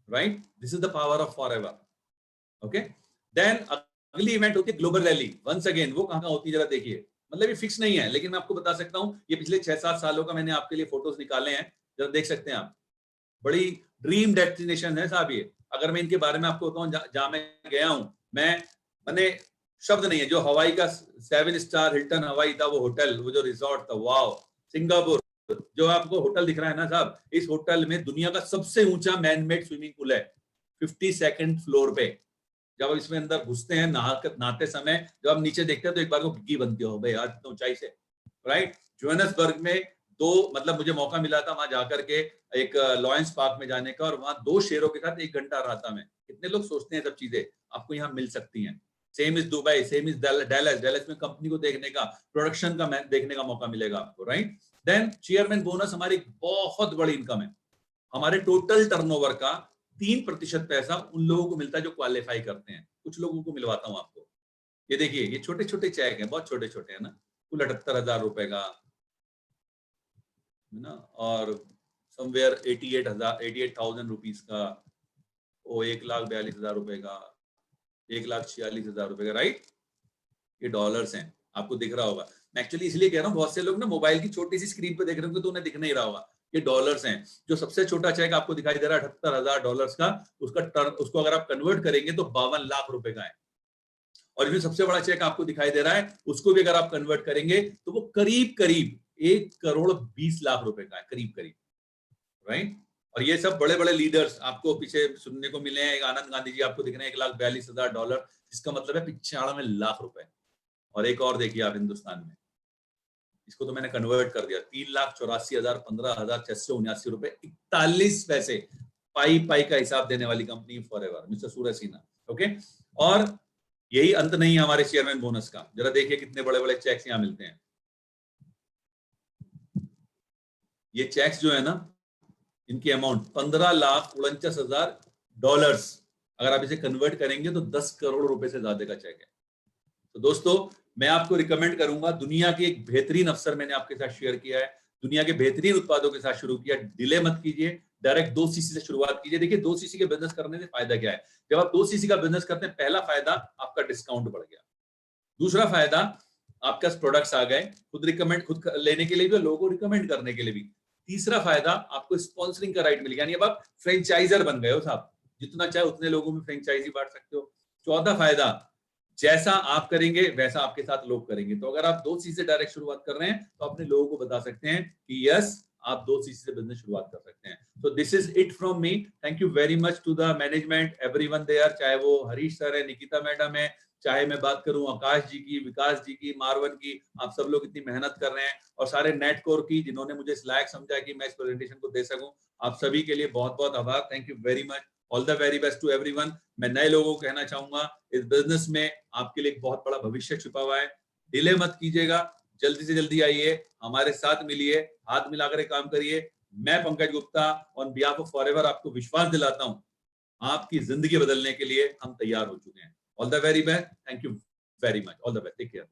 right. This is the power of forever, okay. Then अगली इवेंट होती है ग्लोबल रैली। वंस अगेन वो कहां कहां होती है जरा देखिए, मतलब ये फिक्स नहीं है लेकिन मैं आपको बता सकता हूं, ये पिछले 6-7 सालों का मैंने आपके लिए फोटोज निकाले हैं, जरा देख सकते हैं आप। बड़ी ड्रीम डेस्टिनेशन है साहब ये। अगर मैं इनके बारे में आपको बताऊं जहां मैं गया हूं, मैंने शब्द नहीं है। जो हवाई का 7 स्टार हिल्टन हवाई था, वो होटल, वो जो रिजॉर्ट था, वाओ। सिंगापुर जो आपको होटल दिख रहा है ना साहब, इस होटल में दुनिया का सबसे ऊंचा मैनमेड स्विमिंग पूल है 52nd फ्लोर पे। जब आप इसमें अंदर घुसते हैं नहाते समय, जब आप नीचे देखते हैं तो एक बार को भिग्गी बनती हो भाई यार इतनी ऊंचाई से, राइट। जोहान्सबर्ग में मतलब मुझे मौका मिला था वहां जाकर के एक लॉयंस पार्क में जाने का, और वहां 2 शेरों के साथ 1 घंटा रहा था मैं। कितने लोग सोचते हैं सब चीजें आपको यहाँ मिल सकती हैं। Same is Dubai, same is Dallas में कंपनी को देखने का, प्रोडक्शन का देखने का मौका मिलेगा आपको, राइट। देन चेयरमैन बोनस हमारी बहुत बड़ी इनकम है। हमारे टोटल टर्नओवर का 3% पैसा उन लोगों को मिलता है जो क्वालिफाई करते हैं। कुछ लोगों को मिलवाता हूं आपको। ये देखिए ये छोटे छोटे चेक हैं, बहुत छोटे छोटे है ना, कुल 78,000 रुपए का है ना, और समवेयर 88,000 रुपीज का, वो 1,42,000 रुपए का, 1,46,000 रुपए का, राइट। ये डॉलर्स हैं, आपको दिख रहा होगा। मैं एक्चुअली इसलिए कह रहा हूँ, बहुत से लोग ना मोबाइल की छोटी सी स्क्रीन पे देख रहे होंगे तो उन्हें दिख नहीं रहा होगा। ये डॉलर्स हैं। जो सबसे छोटा चेक आपको दिखाई दे रहा है 78,000 डॉलर्स का, उसको अगर आप कन्वर्ट करेंगे तो 52 लाख रुपए का है। और जो सबसे बड़ा चेक आपको दिखाई दे रहा है उसको भी अगर आप कन्वर्ट करेंगे तो वो करीब करीब 1,20,00,000 रुपए का है, करीब करीब, राइट। और ये सब बड़े बड़े लीडर्स आपको पीछे सुनने को मिले हैं। एक आनंद गांधी जी आपको दिख रहे हैं $1,42,000, जिसका मतलब है 95 लाख रुपए। और एक और देखिए आप हिंदुस्तान में, इसको तो मैंने कन्वर्ट कर दिया, 3,84,000 15,679 रुपए 41 पैसे पाई का हिसाब देने वाली कंपनी फॉरएवर, मिस्टर सूरज सिन्हा, ओके। और यही अंत नहीं है हमारे चेयरमैन बोनस का। जरा देखिए कितने बड़े बड़े चेक्स यहां मिलते हैं। ये चेक्स जो है ना, इनकी अमाउंट $15,49,000। अगर आप इसे कन्वर्ट करेंगे तो 10 करोड़ रुपए से ज्यादा का चेक है। तो दोस्तों मैं आपको रिकमेंड करूंगा, दुनिया के एक बेहतरीन अफसर मैंने आपके साथ शेयर किया है, दुनिया के बेहतरीन उत्पादों के साथ शुरू किया। डिले मत कीजिए, डायरेक्ट 2 सीसी से शुरुआत कीजिए। देखिए 2 सीसी के बिजनेस करने से फायदा क्या है। जब आप 2 सीसी का बिजनेस करते हैं, पहला फायदा आपका डिस्काउंट बढ़ गया, दूसरा फायदा आपके प्रोडक्ट्स आ गए, खुद लेने के लिए भी और लोगों को रिकमेंड करने के लिए भी। तीसरा फायदा आपको स्पॉन्सरिंग का राइट मिल गया, यानी अब आप फ्रेंचाइजर बन गए हो साहब, जितना चाहे उतने लोगों में फ्रेंचाइजी बांट सकते हो। चौथा फायदा, जैसा आप करेंगे वैसा आपके साथ लोग करेंगे। तो अगर आप 2 सीसी से डायरेक्ट शुरुआत कर रहे हैं तो अपने लोगों को बता सकते हैं कि यस आप 2 सीसी से बिजनेस शुरुआत कर सकते हैं। तो this is it from me. Thank you very much to the management, everyone there, चाहे वो हरीश सर है, निकिता मैडम है, चाहे मैं बात करूं आकाश जी की, विकास जी की, मारवन की। आप सब लोग इतनी मेहनत कर रहे हैं, और सारे नेटकोर की जिन्होंने मुझे इस लायक समझा कि मैं इस प्रेजेंटेशन को दे सकूं, आप सभी के लिए बहुत बहुत आभार। Thank you very much. All the very best to everyone. मैं नए लोगों को कहना चाहूंगा, इस बिजनेस में आपके लिए एक बहुत बड़ा भविष्य छुपा हुआ है। डिले मत कीजिएगा, जल्दी से जल्दी आइए, हमारे साथ मिलिए, हाथ मिलाकर काम करिए। मैं Pankaj Gupta on behalf of forever आपको विश्वास दिलाता हूं, आपकी जिंदगी बदलने के लिए हम तैयार हो चुके हैं। All the very best, thank you very much, all the best, take care.